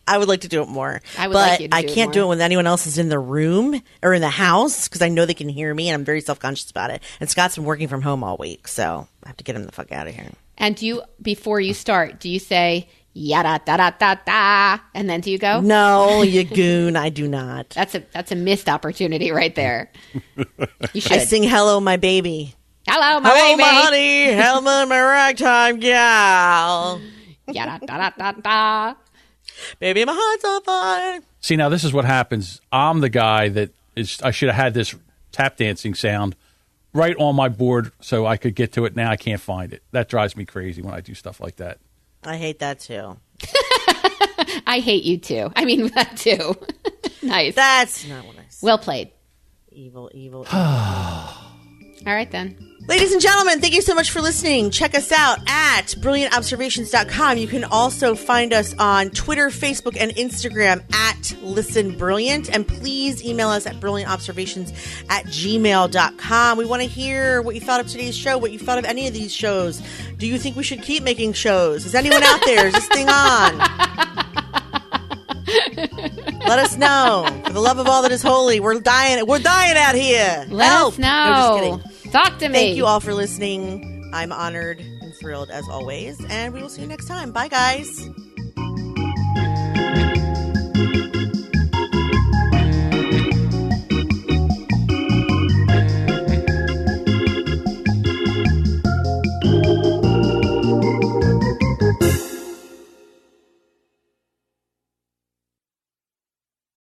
I would like to do it more. I can't do it when anyone else is in the room or in the house because I know they can hear me and I'm very self-conscious about it. And Scott's been working from home all week, so I have to get him the fuck out of here. And before you start, do you say yada da da da da, and then do you go? No, you goon, I do not. That's a missed opportunity right there. You should. I sing "Hello, my baby." Hello, my baby. Hello, my honey. Hello, my ragtime gal. Yada da da da da. Baby, my heart's on fire. See, now this is what happens. I'm the guy I should have had this tap dancing sound right on my board so I could get to it. Now I can't find it. That drives me crazy when I do stuff like that. I hate that too. I hate you too. I mean that too. Nice. That's not what I said. Well played. Evil. All right then. Ladies and gentlemen, thank you so much for listening. Check us out at brilliantobservations.com. You can also find us on Twitter, Facebook, and Instagram at Listen Brilliant. And please email us at brilliantobservations@gmail.com. We want to hear what you thought of today's show, what you thought of any of these shows. Do you think we should keep making shows? Is anyone out there? Is this thing on? Let us know. For the love of all that is holy, we're dying. We're dying out here. Let Help. us know. No, just kidding. Talk to me. Thank you all for listening. I'm honored and thrilled as always, and we will see you next time. Bye, guys.